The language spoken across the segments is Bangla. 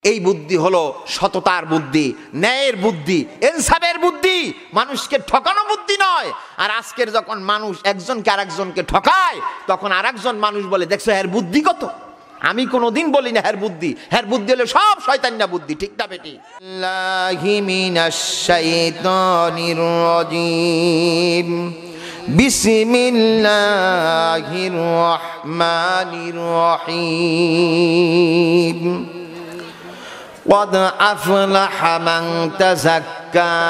এই বুদ্ধি হলো সততার বুদ্ধি, ন্যায়ের বুদ্ধি, ইনসাফের বুদ্ধি, মানুষকে ঠকানো বুদ্ধি নয়। আর আজকের যখন মানুষ একজনকে আরেকজনকে ঠকায়, তখন আরেকজন মানুষ বলে দেখছো এর বুদ্ধি কত। আমি কোনোদিন বলি না হের বুদ্ধি, হের বুদ্ধি হলো সব শয়তান্না বুদ্ধি, ঠিক না বেটি? আল্লাহি মিনাশ শাইতানির রাজিম, বিসমিল্লাহির রহমানির রহিম। قد أفلح من تزكى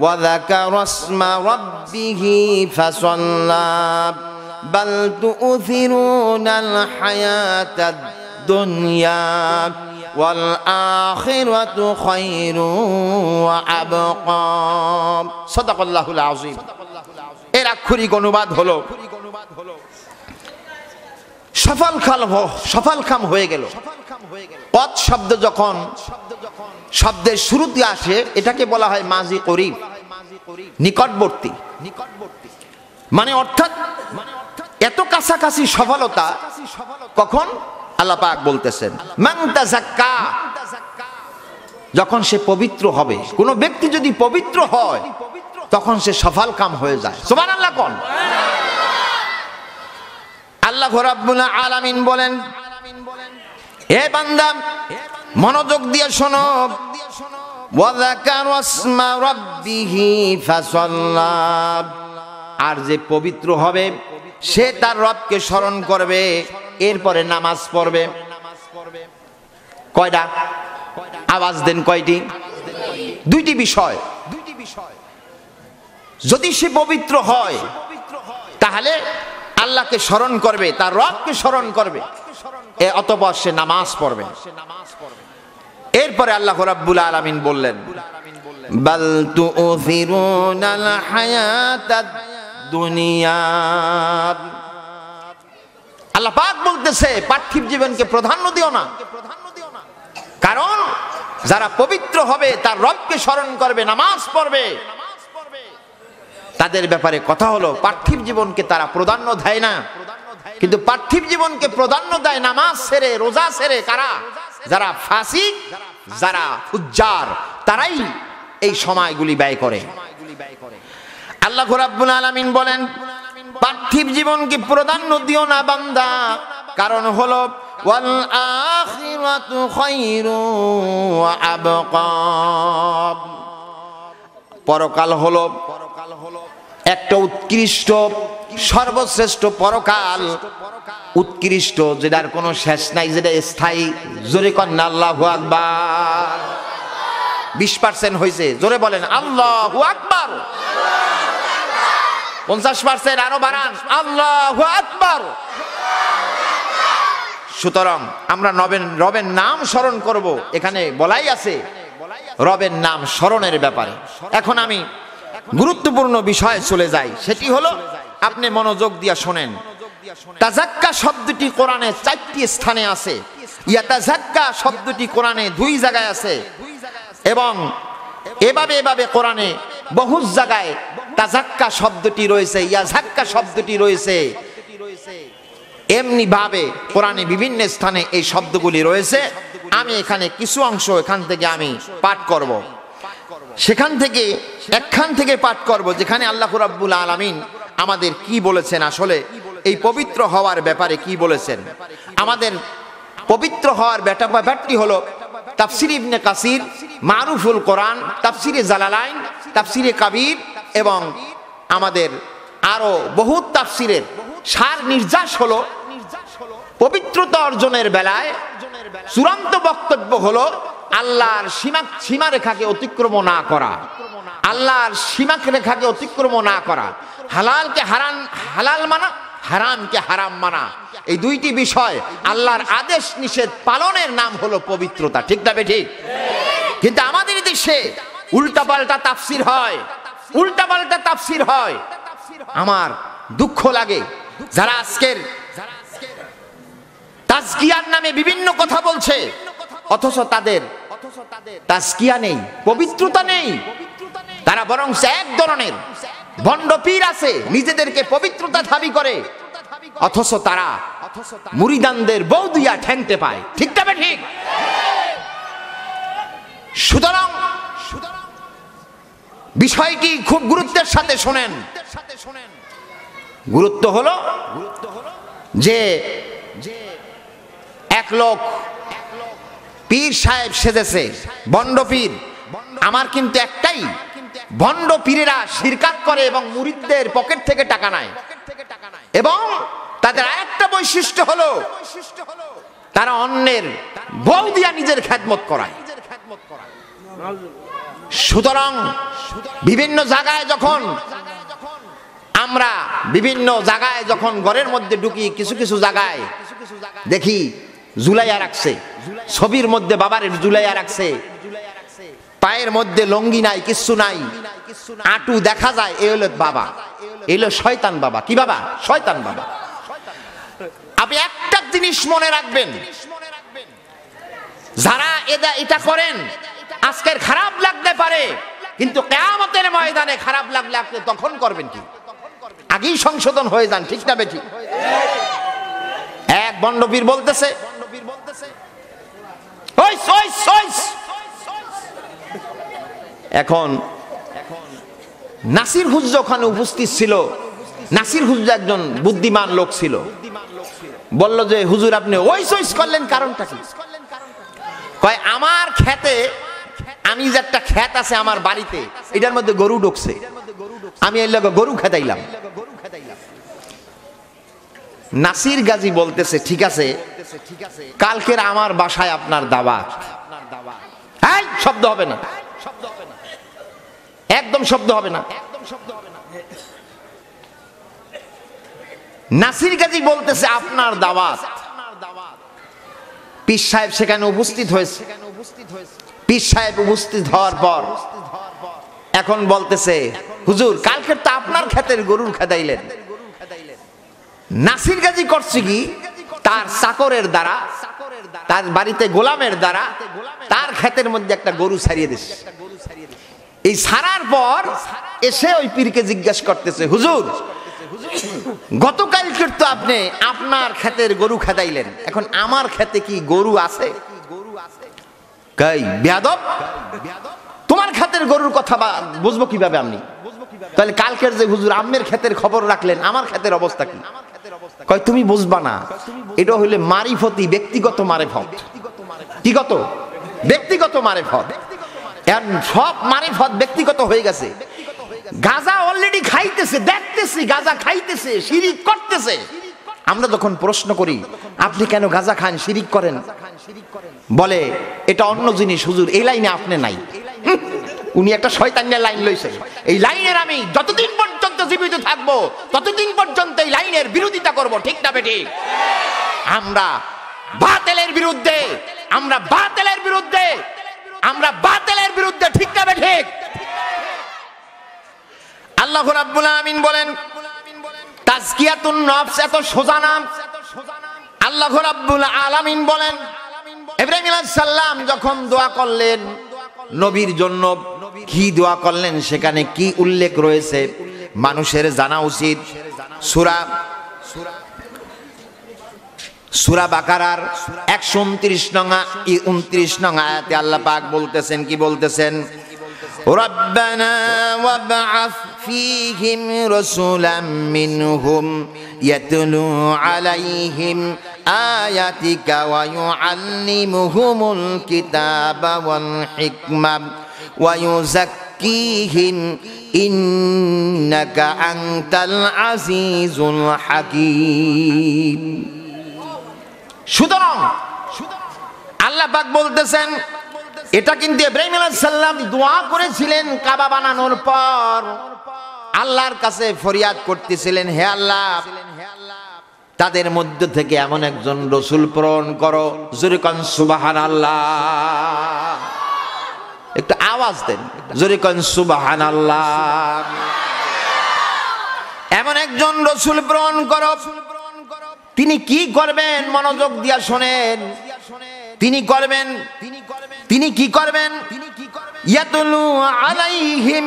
وذكر اسم ربه فصلى بل تؤثرون الحياة الدنيا والآخرة خير وأبقى صدق الله العظيم। এর আক্ষরিক অনুবাদ হলো সফল কাম হয়ে গেল। পথ শব্দ যখন শব্দের শুরুতে আসে এটাকে বলা হয় মাজি করিব, নিকটবর্তী। মানে অর্থাৎ এত কাছাকাছি সফলতা কখন? আল্লাহ পাক বলতেছেন মান তাযাক্কা, যখন সে পবিত্র হবে। কোন ব্যক্তি যদি পবিত্র হয় তখন সে সফল কাম হয়ে যায়। সুবহানাল্লাহ কোন? আল্লাহ রাব্বুল আলামিন বলেন, হে বান্দা মনোযোগ দিয়ে শোনো, ওয়া যাকারা ইসমা রাব্বিহি ফাসাল্লা, আর যে পবিত্র হবে সে তার রবকে স্মরণ করবে, এরপরে নামাজ পড়বে। কয়টা? আওয়াজ দেন কয়টি? দুইটি বিষয়। যদি সে পবিত্র হয় তাহলে আল্লাহকে স্মরণ করবে, তার রবকে স্মরণ করবে, অতঃপর সে নামাজ পড়বে। এরপরে আল্লাহ রাব্বুল আলামিন বললেন বাল তুউথিরুনাল হায়াতাদ দুনিয়া। আল্লাহ পাক বলতেছে পার্থিব জীবনকে প্রাধান্য দিও না, কারণ যারা পবিত্র হবে তার রবকে স্মরণ করবে, নামাজ পড়বে, তাদের ব্যাপারে কথা হলো পার্থিব জীবনকে তারা প্রাধান্য দেয় না। কিন্তু পার্থিব জীবনকে প্রাধান্য দেয় নামাজ ছেড়ে, রোজা ছেড়ে কারা? যারা ফাসিক, যারা ফুজ্জার, তারাই এই সময়গুলি ব্যয় করে। আল্লাহ রাব্বুল আলামিন বলেন পার্থিব জীবনকে প্রাধান্য দিও না বান্দা, কারণ হলো ওয়াল আখিরাতু খায়রু ওয়া আবকা, পরকাল হলো একটা উৎকৃষ্ট সর্বশ্রেষ্ঠ পরকাল, উৎকৃষ্ট যেটার কোনো শেষ নাই, যেটা স্থায়ী। জোরে কন্যা আল্লাহু আকবার। 20% হয়েছে, জোরে বলেন আল্লাহু আকবার। 50% আরো বাড়ান, আল্লাহু আকবার। সুতরাং আমরা রবের নাম স্মরণ করব, এখানে বলাই আছে রবের নাম স্মরণের ব্যাপারে। এখন আমি গুরুত্বপূর্ণ বিষয়ে চলে যাই, সেটি হলো আপনি মনোযোগ দিয়ে শোনেন। তাযাক্কা শব্দটি কোরআনে 4টি স্থানে আছে, ইয়াতাযাক্কা শব্দটি কোরআনে 2 জায়গায় আছে, এবং এভাবে কোরআনে বহু জায়গায় তাযাক্কা শব্দটি রয়েছে, ইয়াযাক্কা শব্দটি রয়েছে। এমনি ভাবে কোরআনে বিভিন্ন স্থানে এই শব্দগুলি রয়েছে। আমি এখানে কিছু অংশ এখান থেকে আমি পাঠ করব, সেখান থেকে একখান থেকে পাঠ করব যেখানে আল্লাহ রাব্বুল আলামিন আমাদের কি বলেছেন, আসলে এই পবিত্র হওয়ার ব্যাপারে কি বলেছেন। আমাদের পবিত্র হওয়ার ব্যাপারটি হলো তাফসির ইবনে কাসির, মারুফুল কোরআন, তাফসিরে জালালাইন, তাফসিরে কাবীর এবং আমাদের আরো বহু তাফসিরের সার নির্যাস হলো পবিত্রতা অর্জনের বেলায় চূড়ান্ত বক্তব্য হলো আল্লাহর সীমারেখাকে অতিক্রম না করা, আল্লাহর সীমারেখাকে অতিক্রম না করা, হালালকে হালাল মানা, হারামকে হারাম মানা। এই 2টি বিষয় আল্লাহর আদেশ নিষেধ পালনের নাম হলো পবিত্রতা, ঠিক না ঠিক? কিন্তু আমাদের দেশে উল্টাপাল্টা তাফসির হয়, উল্টাপাল্টা তাফসির হয়। আমার দুঃখ লাগে যারা আজকের তাজকিয়ার নামে বিভিন্ন কথা বলছে, অথচ তাদের তাজকিয়া নেই, পবিত্রতা নেই। তারা বরং এক ধরনের ভণ্ড পীর আছে, নিজেদেরকে পবিত্রতা দাবি করে, অথচ তারা মুরিদানদের বউ দিয়া ঠ্যাংতে পায়, ঠিক না ঠিক? সুতরাং বিষয়টি খুব গুরুত্বের সাথে শোনেন। গুরুত্ব হলো যে এক লোক পীর সাহেব সেজেছে, ভণ্ড পীর। আমার কিন্তু একটাই, ভণ্ড পীরেরা শিরকাত করে এবং মুরিদদের পকেট থেকে টাকা নেয়, এবং তাদের আরেকটা বৈশিষ্ট্য হলো তারা অন্যের বউ দিয়া নিজের খেদমত করায়। সুতরাং বিভিন্ন জায়গায় যখন ঘরের মধ্যে ঢুকি, কিছু কিছু জায়গায় দেখি ঝুলাইয়া রাখছে, ছবির মধ্যে বাবার ঝুলাইয়া রাখছে, পায়ের মধ্যে লঙ্গি নাই, কিচ্ছু নাই, আঁটু দেখা যায়, এ হলো বাবা, এ হলো শয়তান বাবা। কি বাবা? শয়তান বাবা। আপনি একটা জিনিস মনে রাখবেন, যারা এটা করেন আজকের খারাপ লাগতে পারে, কিন্তু কিয়ামতের ময়দানে খারাপ লাগলে আপনি তখন করবেন কি? আগেই সংশোধন হয়ে যান, ঠিক না বেঠিক? এক বন্ডপীর বলতেছে, এখন নাসির হুজুর ওখানে উপস্থিত ছিল। নাসির হুজুর একজন বুদ্ধিমান লোক ছিল, বলল যে হুজুর আপনি ওই সইস করলেন, কারণটা কি? কয় আমার খেতে, আমি যে একটা ক্ষেত আছে আমার বাড়িতে, এটার মধ্যে গরু ঢুকছে, আমি এর লগে গরু খেদাইলাম। নাসির গাজী বলতেছে ঠিক আছে, কালকের আমার বাসায় আপনার দাওয়াত। এই শব্দ হবে না, একদম শব্দ হবে না। নাসির গাজী বলতেছে আপনার দাওয়াত। পীর সাহেব সেখানে উপস্থিত হয়েছে। পীর সাহেব উপস্থিত হওয়ার পর এখন বলতেছে হুজুর কালকের তো আপনার ক্ষেতের গরুর খেদাইলেন। নাসির গাজী করছে কি, তার চাকরের দ্বারা, তার বাড়িতে গোলামের দ্বারা তার ক্ষেতের মধ্যে একটা গরু ছাড়িয়ে দিচ্ছে। এই ছাড়ার পর এসে ওই পীরকে জিজ্ঞাসা করতেছে হুজুর গতকালকে তো আপনি আপনার ক্ষেতের গরু খেদাইলেন, এখন আমার ক্ষেতে কি গরু আছে? কই বেয়াদব, তোমার ক্ষেতের গরুর কথা বুঝবো কিভাবে আমি? তাহলে কালকের যে হুজুর আম্মের ক্ষেতের খবর রাখলেন, আমার ক্ষেতের অবস্থা কি? কয় তুমি বুঝবা না, এটা হইলে মারিফতি, ব্যক্তিগত মারিফত। কি গত? ব্যক্তিগত মারিফত। সব মারিফত ব্যক্তিগত হয়ে গেছে। গাঁজা অলরেডি খাইতেছে, দেখতেছি গাঁজা খাইতেছে, শিরিক করতেছে। আমরা যখন প্রশ্ন করি আপনি কেন গাঁজা খান, শিরিক করেন, বলে এটা অন্য জিনিস হুজুর, এই লাইনে আপনি নাই। উনি একটা শয়তানের লাইন লইছে, এই লাইনের আমি যতদিন পর্যন্ত জীবিত থাকবো ততদিন পর্যন্ত এই লাইনের বিরোধিতা করব, ঠিক না বেঠিক? আমরা বাতিলের বিরুদ্ধে, আমরা বাতিলের বিরুদ্ধে, আমরা বাতিলের বিরুদ্ধে, ঠিক না বেঠিক? আল্লাহ রাব্বুল আলামিন বলেন তাজকিয়াতুন নফস এত সোজা নাম। আল্লাহ রাব্বুল আলামিন বলেন ইব্রাহিম আলাইহিস সালাম যখন দোয়া করলেন নবীর জন্য, কি দোয়া করলেন, সেখানে কি উল্লেখ রয়েছে মানুষের জানা উচিত। সূরা বাকারার 129 নং আয়াতে আল্লাহ পাক বলতেছেন, কি বলতেছেন? ربنا وابعث فيهم رسولا منهم يتلو عليهم آياتك ويعلمهم الكتاب والحكمة ويزكيهم إنك أنت العزيز الحكيم। সুতরাং আল্লাহ পাক বলতেছেন, এটা কিন্তু ইব্রাহিম আলাইহিস সালাম দোয়া করেছিলেন কাবা বানানোর পর, আল্লাহর কাছে ফরিয়াদ করতেছিলেন, হে আল্লাহ তাদের মধ্য থেকে এমন একজন রাসূল প্রেরণ করো, জোরে কোন সুবহানাল্লাহ। একটু আওয়াজ দেন, জোরে কোন সুবহানাল্লাহ। এমন একজন রাসূল প্রেরণ করো, তিনি কি করবেন মনোযোগ দিয়া শোনেন। তিনি কি করবেন? ইয়াতলু আলাইহিম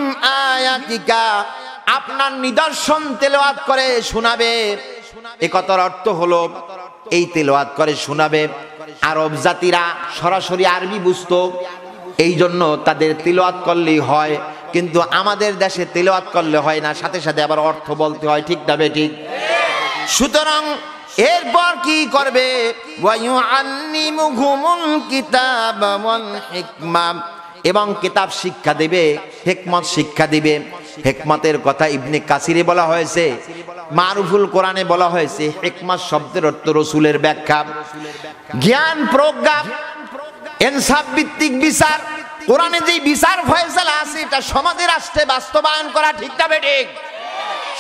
আয়াতিকা, আপনার নিদর্শন তেলাওয়াত করে শোনাবে। এই কথার অর্থ হলো এই তেলাওয়াত করে শোনাবে। আরব জাতিরা সরাসরি আরবি বুঝতো, এই জন্য তাদের তিলাওয়াত করলেই হয়, কিন্তু আমাদের দেশে তিলাওয়াত করলে হয় না, সাথে সাথে আবার অর্থ বলতে হয়, ঠিক না বেঠিক? সুতরাং এরপর কি করবে? ওয়ায়ুআল্লিমুহুমুল কিতাবা ওয়াল হিকমা, এবং কিতাব শিক্ষা দিবে, হিকমত শিক্ষা দিবে। হিকমতের কথা ইবনে কাসিরে বলা হয়েছে, মারুফুল কোরআনে বলা হয়েছে হিকমত শব্দের অর্থ রাসূলের ব্যাখ্যা, জ্ঞান, প্রজ্ঞা, ইনসাফ ভিত্তিক বিচার। কোরআনে যে বিচার ফয়সালা আছে এটা সমাজে রাষ্ট্রে বাস্তবায়ন করা, ঠিক না বেঠিক?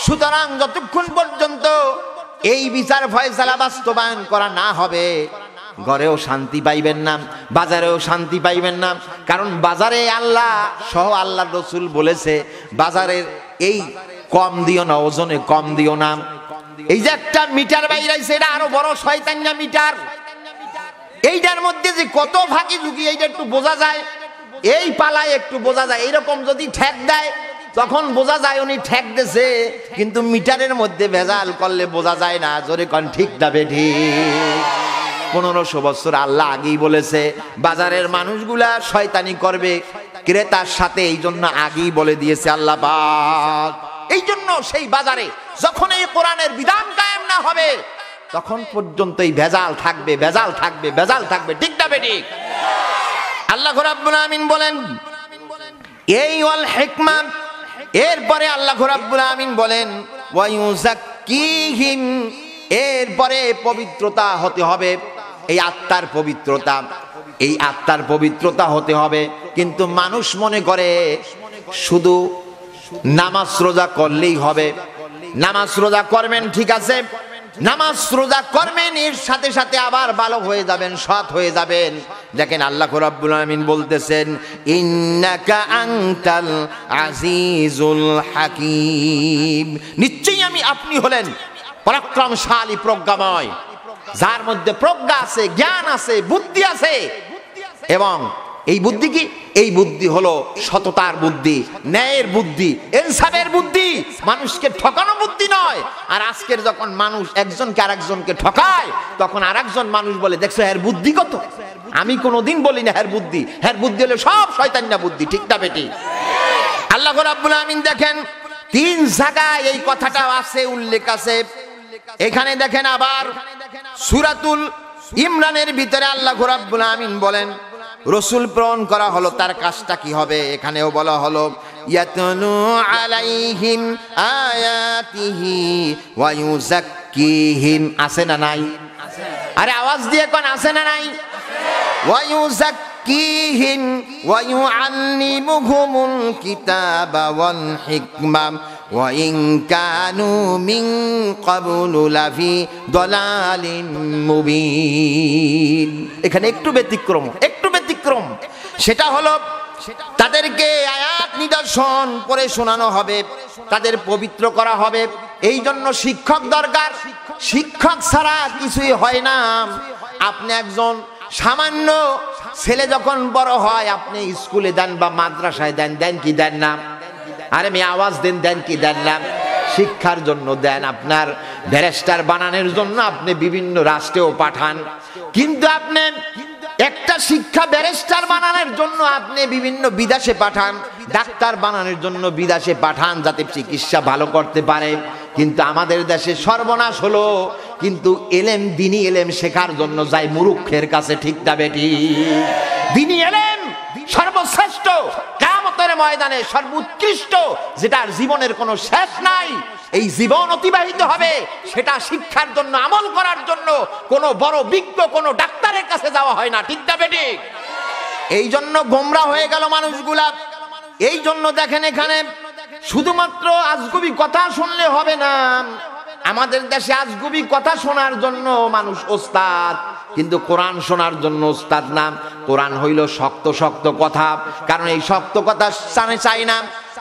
সুতরাং যতক্ষণ পর্যন্ত এই বিচার ফয়সালা বাস্তবায়ন করা না হবে, ঘরেও শান্তি পাইবেন না, বাজারেও শান্তি পাইবেন না। কারণ বাজারে আল্লাহ সহ আল্লাহর রাসূল বলেছে বাজারের এই কম দিও না, ওজনে কম দিও না। এই যে একটা মিটার বাইরাইছে, এটা আরো বড় শয়তানিয়া মিটার। এইটার মধ্যে যে কত ফাঁকি ঝুঁকি এইটা একটু বোঝা যায়, এই পালায় একটু বোঝা যায়। এইরকম যদি ঠেক দেয় তখন বোঝা যায় উনি ঠেক দিয়েছে, কিন্তু মিটারের মধ্যে ভেজাল করলে বোঝা যায় না। জোরে কোন ঠিক না বেঠিক? 1500 বছর আল্লাহ আগেই বলেছে বাজারের মানুষগুলা শয়তানি করবে ক্রেতার সাথে, এই জন্য আগেই বলে দিয়েছে আল্লাহ পাক। এই জন্য সেই বাজারে যখন এই কোরআনের বিধান কায়েম না হবে তখন পর্যন্ত এই ভেজাল থাকবে, ভেজাল থাকবে, ভেজাল থাকবে, ঠিক না বেঠিক? আল্লাহ রাব্বুল আমিন বলেন এই ওয়াল হিকমা, এরপরে আল্লাহ রাব্বুল আমিন বলেন ওয়ায়ুযাক্কিহিম, এরপরে পবিত্রতা হতে হবে, এই আত্মার পবিত্রতা, এই আত্মার পবিত্রতা হতে হবে। কিন্তু মানুষ মনে করে শুধু নামাজ রোজা করলেই হবে। নামাজ রোজা করবেন, ঠিক আছে, নামাজ রোজা করবেন, এর সাথে সাথে আবার ভালো হয়ে যাবেন, সৎ হয়ে যাবেন। দেখেন আল্লাহ রাব্বুল আমিন বলতেছেন ইন্নাকা আনতাল আজিজুল হাকিম, নিশ্চয়ই আপনি হলেন পরাক্রমশালী, প্রজ্ঞাময়, যার মধ্যে প্রজ্ঞা আছে, জ্ঞান আছে, বুদ্ধি আছে। এবং এই বুদ্ধি কি? এই বুদ্ধি হলো সততার বুদ্ধি, ন্যায়ের বুদ্ধি, ইনসাফের বুদ্ধি, মানুষকে ঠকানো বুদ্ধি নয়। আর আজকের যখন মানুষ একজনকে আরেকজনকে ঠকায় তখন আরেকজন মানুষ বলে দেখছো এর বুদ্ধি কত। আমি কোনোদিন বলি না এর বুদ্ধি, এর বুদ্ধি হলো সব শয়তানিয়া বুদ্ধি, ঠিক না বেঠিক? আল্লাহ রাব্বুল আমিন দেখেন 3 জায়গায় এই কথাটা আছে, উল্লেখ আছে। এখানে দেখেন আবার সূরাতুল ইমরানের ভিতরে আল্লাহ রাব্বুল আমিন বলেন রাসূল প্রেরণ করা হলো, তার কাজটা কি হবে? এখানেও বলা হলো ইয়াতলু আলাইহিম আয়াতিহি ওয়া ইউযাক্কিহিম, আছে না নাই? আরে আওয়াজ দিয়ে কোন আছে না নাই? ওয়া ইউযাক্কিহিম ওয়া ইউআল্লিমুহুমুল কিতাবা ওয়াল হিকমা ওয়া ইন কানু মিন ক্বাবলু লাফি দালালিন মুবিন। এখানে একটু ব্যতিক্রম, একটু ব্যতিক্রম। সেটা হলো তাদেরকে আয়াত নিদর্শন পড়ে শোনানো হবে, তাদের পবিত্র করা হবে। এই জন্য শিক্ষক দরকার, শিক্ষক ছাড়া কিছুই হয় না। আপনি একজন সামান্য ছেলে যখন বড় হয় আপনি স্কুলে দেন বা মাদ্রাসায় দেন, দেন কি দেন না? আরে আমি আওয়াজ দেন, দেন কি দেন না? শিক্ষার জন্য দেন, আপনার ব্যারিস্টার বানানোর জন্য আপনি বিভিন্ন রাষ্ট্রেও পাঠান। কিন্তু আপনি একটা শিক্ষা ব্যারিস্টার বানানোর জন্য আপনি বিভিন্ন বিদেশে পাঠান, ডাক্তার বানানোর জন্য বিদেশে পাঠান যাতে চিকিৎসা ভালো করতে পারে। কিন্তু আমাদের দেশে সর্বনাশ হলো, কিন্তু এলেম, দিনী এলেম শেখার জন্য যায় মুরুক্ষের কাছে, ঠিক না বেটি? দিনী এলেম সর্বশ্রেষ্ঠ, কিয়ামতের ময়দানে সর্বোৎকৃষ্ট, যেটার জীবনের কোনো শেষ নাই। এই জীবন অতিবাহিত হবে সেটা শিক্ষার জন্য, আমল করার জন্য। কোনো বড় বিজ্ঞ কোনো ডাক্তারের কাছে যাওয়া হয় না, ঠিক না বেটি? এই জন্য গোমরা হয়ে গেল মানুষগুলা। এই জন্য দেখেন এখানে শুধুমাত্র আজগুবি কথা শুনলে হবে না। আমাদের দেশে আজগুবি কথা শোনার জন্য মানুষ ওস্তাদ, কিন্তু কোরআন শোনার জন্য ওস্তাদ না। কোরআন হইল শক্ত শক্ত কথা, কারণ এই শক্ত কথা চাই না।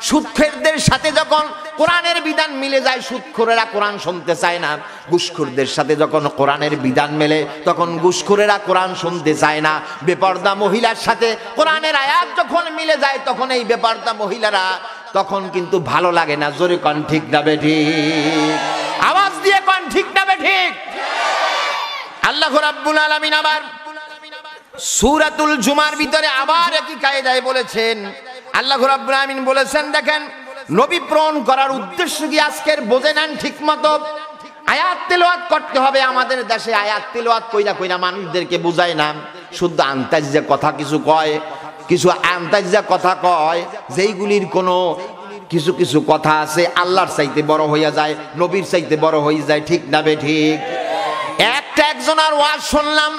সুদখোরদের সাথে যখন কোরআনের বিধান মিলে যায় সুদখোরেরা কোরআন শুনতে চায় না। ঘুষখোরদের সাথে যখন কোরআনের বিধান মেলে তখন ঘুষখোরেরা কোরআন শুনতে চায় না। বেপরদা মহিলার সাথে কোরআনের আয়াত যখন মিলে যায় তখন এই বেপরদা মহিলারা তখন কিন্তু ভালো লাগে না। জোরে কোন ঠিক না বেঠিক? আওয়াজ দিয়ে কোন ঠিক না বেঠিক? আল্লাহ রাব্বুল আলামিন আবার সূরাতুল জুমার ভিতরে আবার একই কায়দায় বলেছেন, আল্লাহ রাব্বুল আলামিন বলেছেন, দেখেন নবী প্রেরণ করার উদ্দেশ্য কি আজকের বোঝে নেন ঠিক মতো। আয়াত তেলাওয়াত করতে হবে। আমাদের দেশে আয়াত তেলাওয়াত কইরা কইরা মানুষদেরকে বুঝায় না, শুদ্ধ আন্তাজে কথা কিছু কয়, কিছু আন্তাজে কথা কয়, যেইগুলির কোনো কিছু কিছু কথা আছে আল্লাহর চাইতে বড় হইয়া যায়, নবীর চাইতে বড় হয়ে যায়, ঠিক না বে ঠিক? একজনের ওয়াজ শুনলাম,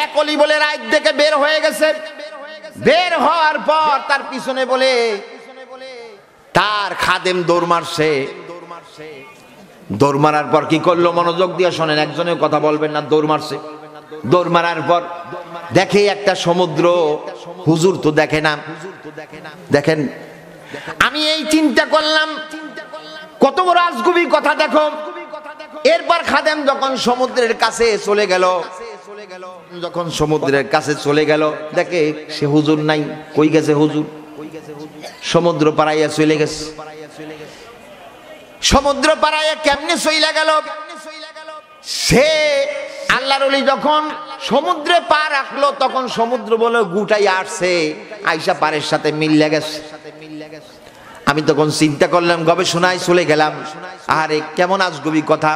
এক অলি বলে রাত থেকে বের হয়ে গেছে, বের হওয়ার পর তার পিছনে বলে তার খাদেম দৌড় মারছে। দৌড় মারার পর কি করলো মনোযোগ দিয়ে শোনেন, একজনের কথা বলবেন না। দৌড় মারছে, দৌড় মারার পর দেখে একটা সমুদ্র। হুজুর তো দেখে না। দেখেন আমি এই চিন্তা করলাম কত বড় আজগুবি কথা দেখো। এরপর খাদেম যখন সমুদ্রের কাছে চলে গেল, যখন সমুদ্রের কাছে চলে গেল দেখে সে হুজুর নাই। কই গেছে হুজুর? সমুদ্র পাড়াইয়া চলে গেছে। সমুদ্র পাড়াইয়া কেমনে চলে গেল? সে আল্লাহর ওলি যখন সমুদ্রে পা রাখলো তখন সমুদ্র বলে গুটাই আসছে, আইসা পারের সাথে মিলে গেছে। আমি তখন চিন্তা করলাম, গবেষণায় চলে গেলাম, আরে কেমন আজগুবি কথা।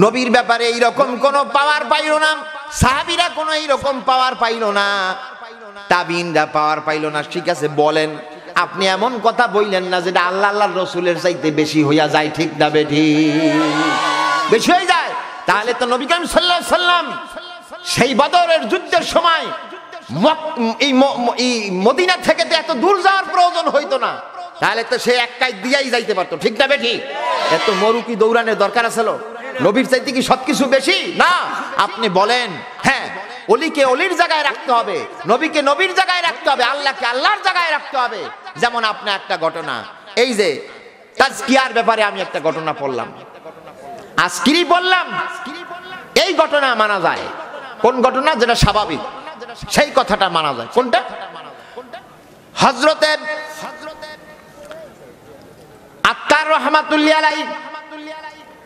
নবীর ব্যাপারে এইরকম কোন পাওয়ার পাইল না, সাহাবীরা কোন এইরকম পাওয়ার পাইল না, তাবিনরা পাওয়ার পাইল না। ঠিক আছে বলেন, আপনি এমন কথা বললেন না যেটা আল্লাহ আল্লাহর রসুলের চাইতে বেশি হইয়া যায়, ঠিক না বেঠি? বেশি হয়ে যায়। তাহলে তো নবী করিম সাল্লাল্লাহু আলাইহি সাল্লাম সেই বদরের যুদ্ধের সময় এই মদিনা থেকে তো এত দূর যাওয়ার প্রয়োজন হইতো না, তাহলে তো সে এক কাজ দিয়াই যাইতে পারতো, ঠিক না বেঠি? এত মরুকি দৌড়ানোর দরকার আছিল? নবীর চাইতে কি সবকিছু বেশি না? আপনি বলেন, হ্যাঁ অলিকে অলির জায়গায় রাখতে হবে, নবীকে নবীর জায়গায় রাখতে হবে, আল্লাহকে আল্লাহর জায়গায় রাখতে হবে। যেমন আপনি একটা ঘটনা, এই যে তাজকিয়ার ব্যাপারে আমি একটা ঘটনা পড়লাম, আজকেরই বললাম, এই ঘটনা মানা যায়। কোন ঘটনা? যেটা স্বাভাবিক, সেই কথাটা মানা যায়। কোনটা? হযরতে আত্তার রহমাতুল্লাহ আলাইহি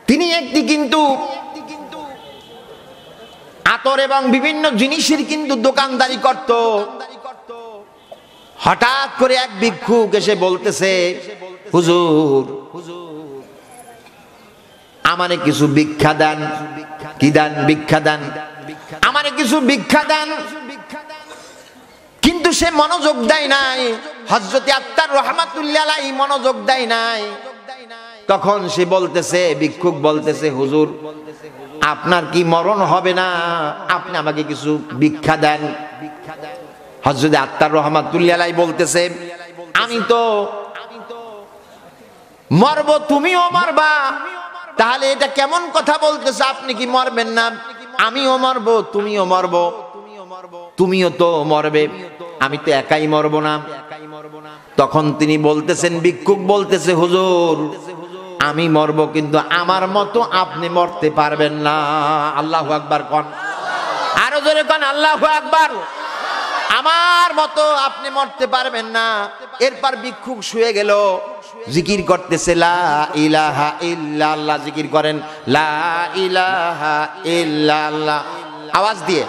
তিনি একটি কিন্তু আতর এবং বিভিন্ন জিনিসের কিন্তু দোকানদারি করত। হঠাৎ করে এক ভিক্ষুক এসে বলতেছে, হুজুর আমারে কিছু ভিক্ষা দেন। কি দেন? ভিক্ষা দেন, আমারে কিছু ভিক্ষা দেন। কিন্তু সে মনোযোগ দেয় নাই, হযরতে আত্তার রহমাতুল্লাহ আলাইহি মনোযোগ দেয় নাই। তখন সে বলতেছে, ভিক্ষুক বলতেছে, হুজুর আপনার কি মরণ হবে না? আপনি আমাকে কিছু ভিক্ষা দেন। হযরতে আত্তার রহমাতুল্লাহ আলাইহি বলতেছে, আমি তো মরবো, তুমিও মরবা। তাহলে এটা কেমন কথা বলতেছে? আপনি কি মরবেন না? আমিও মরবো, তুমিও মরবো, তুমিও তো মরবে, আমি তো একাই মরবো না। তখন তিনি বলতেছেন, ভিক্ষুক বলতেছে, হুজুর আমি মরবো, কিন্তু আমার মতো আপনি মরতে পারবেন না। আল্লাহু আকবার কোন, আরো জোরে কোন আল্লাহু আকবার। আমার মতো আপনি মরতে পারবেন না। এরপর ভিক্ষুক শুয়ে গেল, জিকির করতেছে, লা ইলাহা ইল্লাল্লাহ। জিকির করেন, লা ইলাহা ইল্লাল্লাহ, আওয়াজ দিয়ে,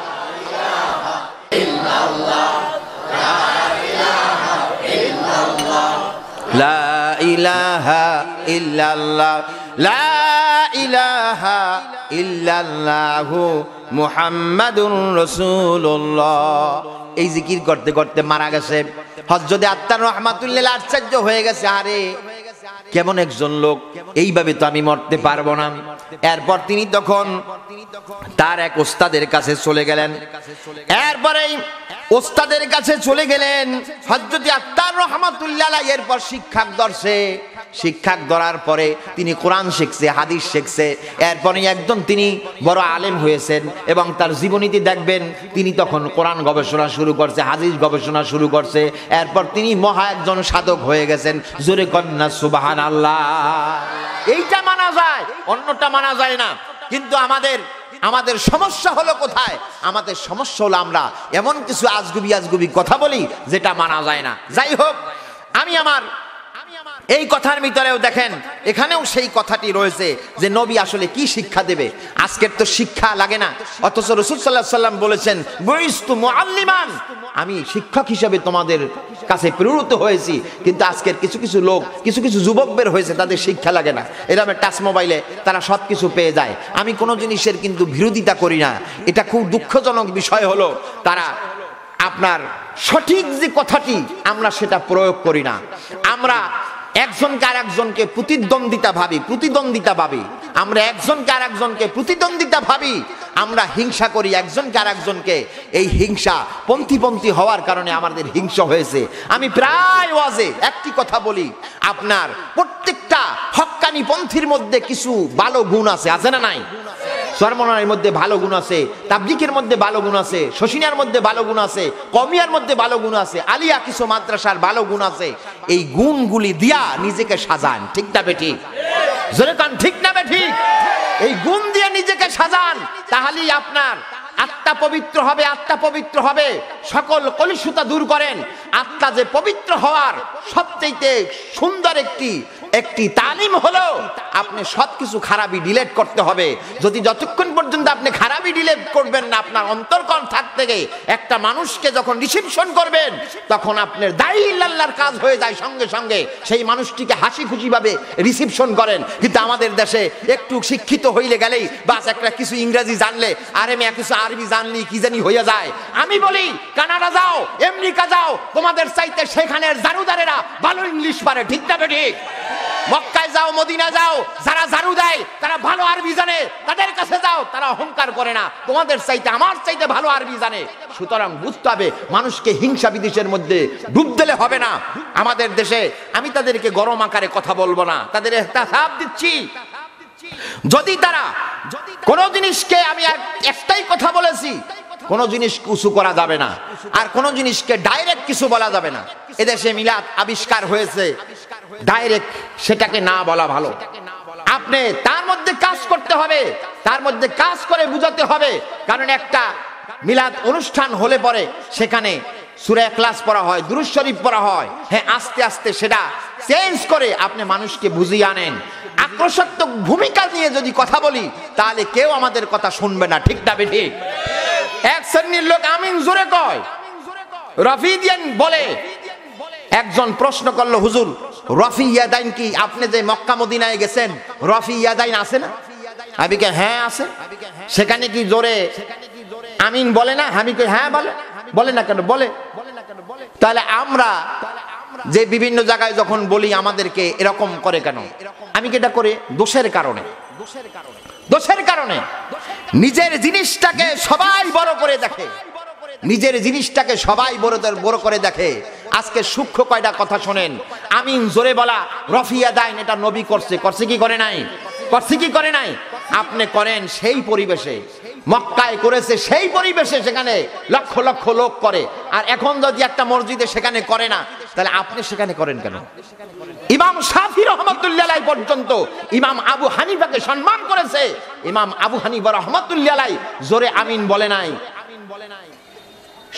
লা ইলাহা ইল্লাল্লাহ, লা ইলাহা ইল্লাল্লাহু মুহাম্মাদুর রাসূলুল্লাহ। এই জিকির করতে করতে মারা গেছে। হযরতে আত্তার রহমাতুল্লাহ আশ্চর্য হয়ে গেছে, আরে কেমন একজন লোক, এইভাবে তো আমি মরতে পারবো না। এরপর তিনি তখন তার এক ওস্তাদের কাছে চলে গেলেন। এরপরে ওস্তাদের কাছে চলে গেলেন হযরতে আত্তার রহমাতুল্লাহ আলাইহি। এরপর শিক্ষক ধরছে, শিক্ষক ধরার পরে তিনি কোরআন শিখছে, হাদিস শিখছে। এরপরে একজন তিনি বড় আলেম হয়েছেন এবং তার জীবনীতে দেখবেন তিনি তখন কোরআন গবেষণা শুরু করছে, হাদিস গবেষণা শুরু করছে। এরপর তিনি মহা একজন সাধক হয়ে গেছেন। জোরে কন্যা সুবহানাল্লাহ। এইটা মানা যায়, অন্যটা মানা যায় না। কিন্তু আমাদের সমস্যা হলো কোথায়? আমাদের সমস্যা হলো আমরা এমন কিছু আজগুবি কথা বলি যেটা মানা যায় না। যাই হোক, আমি আমার এই কথার ভিতরেও দেখেন এখানেও সেই কথাটি রয়েছে যে নবী আসলে কি শিক্ষা দেবে। আজকের তো শিক্ষা লাগে না, অথচ রাসূল সাল্লাল্লাহু আলাইহি সাল্লাম বলেছেন বুইস্তু মুআল্লিমান, আমি শিক্ষক হিসেবে তোমাদের কাছে প্রেরিত হয়েছি। কিন্তু আজকের কিছু কিছু লোক, কিছু কিছু যুবক বের হয়েছে, তাদের শিক্ষা লাগে না, এরকম টাচ মোবাইলে তারা সব কিছু পেয়ে যায়। আমি কোনো জিনিসের কিন্তু বিরোধিতা করি না, এটা খুব দুঃখজনক বিষয় হলো তারা আপনার সঠিক যে কথাটি আমরা সেটা প্রয়োগ করি না। আমরা একজনকে আর একজনকে প্রতিদ্বন্দ্বিতা ভাবি, আমরা একজনকে আর একজনকে প্রতিদ্বন্দ্বিতা ভাবি, আমরা হিংসা করি একজনকে আর একজনকে। এই হিংসা পন্থী হওয়ার কারণে আমাদের হিংসা হয়েছে। আমি প্রায় ওয়াজে একটি কথা বলি, আপনার প্রত্যেকটা হক্কানি পন্থীর মধ্যে কিছু ভালো গুণ আছে না নাই? সরমনার মধ্যে ভালো গুণ আছে, তাবলিগের মধ্যে ভালো গুণ আছে, শশিনার মধ্যে ভালো গুণ আছে, কমিয়ার মধ্যে ভালো গুণ আছে, আলিয়া কিছু মাদ্রাসার ভালো গুণ আছে। এই গুণগুলি দিয়া নিজেকে সাজান, ঠিক না বেঠিক? জোরে কান, ঠিক না বেঠিক? এই গুণ দিয়ে নিজেকে সাজান, তাহলেই আপনার আত্মা পবিত্র হবে। সকল কলুষতা দূর করেন। আত্মা যে পবিত্র হওয়ার সবচেয়ে সুন্দর একটি তালিম হলো আপনি সবকিছু খারাপই ডিলিট করতে হবে। যদি যতক্ষণ পর্যন্ত আপনি খারাপই ডিলিট করবেন না, আপনার অন্তর্কণ থাকতে গিয়ে একটা মানুষকে যখন রিসিপশন করবেন তখন আপনার দায়ী আল্লাহর কাজ হয়ে যায়, সঙ্গে সঙ্গে সেই মানুষটিকে হাসি খুশি ভাবে রিসিপশন করেন। কিন্তু আমাদের দেশে একটু শিক্ষিত হইলে গেলেই বাস একটা কিছু ইংরেজি জানলে, আরে মেয়ে কিছু আরবি জানলি কি জানি হইয়া যায়। আমি বলি কানাডা যাও, আমেরিকা যাও, তোমাদের চাইতে সেখানের জারুদারেরা ভালো ইংলিশ পারে, ঠিক না ঠিক? মক্কায় যাও, মদিনা যাও, যারা ঝাড়ু দেয় তারা ভালো আরবি জানে, তাদের কাছে যাও, তারা অহংকার করে না, তোমাদের চাইতে আমার চাইতে ভালো আরবি জানে। সুতরাং বুঝতে হবে মানুষকে হিংসা বিদ্বেষের মধ্যে ডুব দিলে হবে না। আমাদের দেশে আমি তাদেরকে গরম আকারে কথা বলবো না, তাদের ইহতিসাব দিচ্ছি। যদি তারা কোন জিনিসকে, আমি একটাই কথা বলেছি, কোন জিনিস উঁচু করা যাবে না, আর কোন জিনিসকে ডাইরেক্ট কিছু বলা যাবে না। এদেশে মিলাদ আবিষ্কার হয়েছে, ডাইরেক্ট সেটাকে না বলা ভালো। আপনি তার মধ্যে কাজ করতে হবে, তার মধ্যে কাজ করে বুঝাতে হবে। কারণ একটা মিলাদ অনুষ্ঠান হলে পরে সেখানে সূরা ইখলাস পড়া হয়, দুরূদ শরীফ পড়া হয়, হ্যাঁ আস্তে আস্তে সেটা চেঞ্জ করে আপনি মানুষকে বুঝিয়ে আনেন। আক্রোশাত্মক ভূমিকা নিয়ে যদি কথা বলি তাহলে কেউ আমাদের কথা শুনবে না, ঠিক না ঠিক? এক শ্রেণীর লোক আমিন জোরে কয়, রফিদিয়ান বলে। একজন প্রশ্ন করলো, হুজুর রফি ইয়াদাইন কি? আপনি যে মক্কা মদিনায় গেছেন, রফি ইয়াদাইন আছে না? আমি কে হ্যাঁ আছে। সেখানে কি জোরে আমিন বলে না? আমি কে হ্যাঁ বলে না কেন? বলে। তাহলে আমরা যে বিভিন্ন জায়গায় যখন বলি আমাদেরকে এরকম করে কেন? আমি কি এটা করে দোষের কারণে। নিজের জিনিসটাকে সবাই বড় করে দেখে, নিজের জিনিসটাকে সবাই বড় করে দেখে। আজকে সূক্ষ্ম কয়টা কথা শোনেন। আমিন জোরে বলা, রফিয়া দাইন, এটা নবী করছে কি করে নাই? আপনি করেন সেই পরিবেশে, মক্কায় করেছে সেই পরিবেশে, সেখানে লক্ষ লক্ষ লোক করে। আর এখন যদি একটা মসজিদে সেখানে করে না, তাহলে আপনি সেখানে করেন কেন? ইমাম শাফি রাহমাতুল্লাহ আলাইহি পর্যন্ত ইমাম আবু হানিফাকে সম্মান করেছে, ইমাম আবু হানিফা রাহমাতুল্লাহ আলাইহি জোরে আমিন বলে নাই।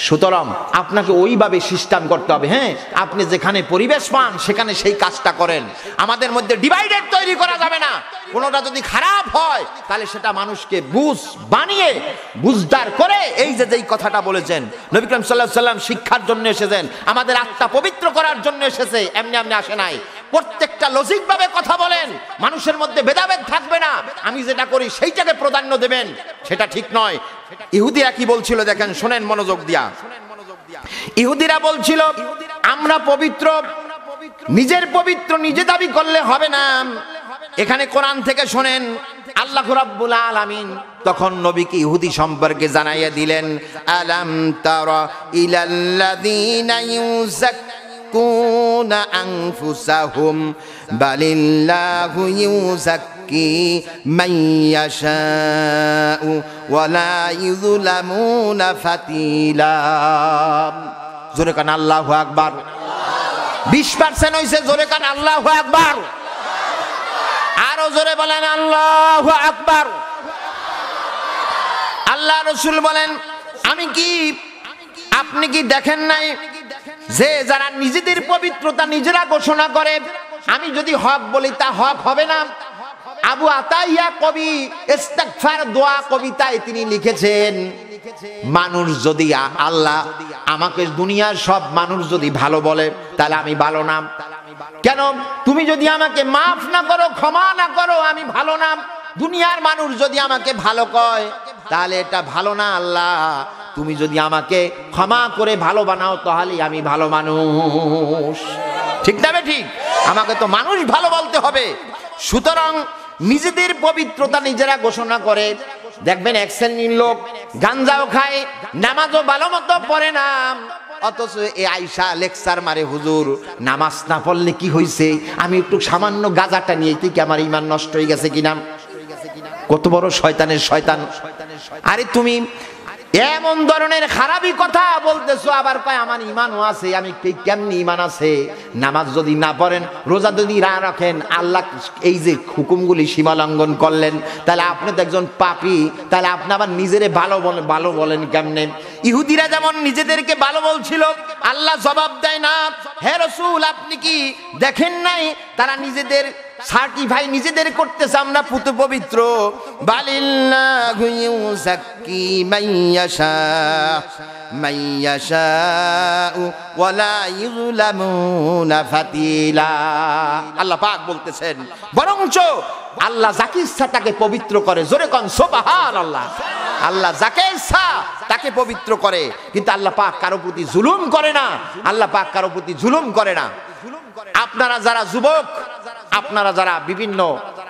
সুতরাং আপনাকে ওইভাবে সিস্টেম করতে হবে। হ্যাঁ, আপনি যেখানে পরিবেশ পান সেখানে সেই কাজটা করেন। আমাদের মধ্যে ডিভাইডেড তৈরি করা যাবে না। কোনোটা যদি খারাপ হয় তাহলে সেটা মানুষকে বানিয়ে বুঝদার করে, এই যেই কথাটা বলেছেন নবী করিম সাল্লাল্লাহু আলাইহি ওয়াসাল্লাম শিক্ষার জন্য এসেছেন, আমাদের আত্মা পবিত্র করার জন্য এসেছে, এমনি আসে নাই। প্রত্যেকটা লজিক ভাবে কথা বলেন, মানুষের মধ্যে ভেদাভেদ থাকবে না। আমি যেটা করি সেইটাকে প্রাধান্য দেবেন, সেটা ঠিক নয়। ইহুদিরা কি বলছিল দেখেন, শোনেন মনোযোগ দিয়া। ইহুদিরা বলছিল আমরা পবিত্র, নিজে দাবি করলে হবে না। এখানে কোরআন থেকে শোনেন, আল্লাহ রাব্বুল আলামিন তখন নবীকে ইহুদি সম্পর্কে জানাইয়া দিলেন, আলাম তারা ইলাল্লাযীনা ইউযাক্কুনা আনফুসাহুম বালিল্লাহু ইউযাক্কি মান ইয়াশাউ ওয়া লা ইযলামুনা ফাতিলা। জোরে কান আল্লাহু আকবার। 20% হইছে, জোরে কান আল্লাহু আকবার। আরো জোরে বলেন আল্লাহু আকবার। আল্লাহ রাসূল বলেন, আপনি কি দেখেন নাই যে যারা নিজেদের পবিত্রতা নিজেরা ঘোষণা করে, আমি যদি হক বলি তা হক হবে না। আবু আতাইয়া কবি ইস্তিগফার দোয়া কবিতায় তিনি লিখেছেন, মানুষ যদি আল্লাহ আমাকে দুনিয়ার সব মানুষ যদি ভালো বলে তাহলে আমি ভালো না। কেন? তুমি যদি আমাকে মাফ না করো, ক্ষমা না করো, আমি ভালো না। দুনিয়ার মানুষ যদি আমাকে ভালো কয় তাহলে এটা ভালো না। আল্লাহ তুমি যদি আমাকে ক্ষমা করে ভালো বানাও তাহলে আমি ভালো মানুষ। ঠিক না ঠিক? আমাকে তো মানুষ ভালো বলতে হবে। সুতরাং নিজেদের পবিত্রতা নিজেরা ঘোষণা করে। দেখবেন এক শ্রেণীর লোক গাঞ্জাও খায়, নামাজও ভালো মতো পড়ে না, অথচ এ আইসা লেকচার মারে, হুজুর নামাজ না পড়লে কি হয়েছে, আমি একটু সামান্য গাঁজাটা নিয়ে কি আমার ঈমান নষ্ট হয়ে গেছে কিনা। কত বড় শয়তানের শয়তান! আরে তুমি এমন ধরনের খারাপই কথা বলতেছো, আবার কয় আমার ঈমানও আছে। আমি কেমনি ঈমান আছে? নামাজ যদি না পড়েন, রোজা যদি না রাখেন, আল্লাহ এই যে হুকুমগুলি সীমা লঙ্ঘন করলেন, তাহলে আপনি তো একজন পাপী। তাহলে আপনি আবার নিজেরে ভালো বলেন কেমনে? ইহুদিরা যেমন নিজেদেরকে ভালো বলছিল, আল্লাহ জবাব দেয় না, হে রাসূল আপনি কি দেখেন নাই তারা নিজেদের সার্টিফাই নিজেদের করতেছে আমরা পুত পবিত্র। বালিল্লাহু ইউযাক্কি মাইয়াশা ওয়ালা ইযলামুনা ফাতিলা। আল্লাহ পাক বলতেছেন, বরঞ্চ আল্লাহ যাকে ইচ্ছা তাকে পবিত্র করে। জোরে কোন সুবহানাল্লাহ। আল্লাহ যাকে ইচ্ছা তাকে পবিত্র করে, কিন্তু আল্লাহ পাক কারো প্রতি জুলুম করে না। আল্লাহ পাক কারো প্রতি জুলুম করে না। আপনারা যারা যুবক, আপনারা যারা বিভিন্ন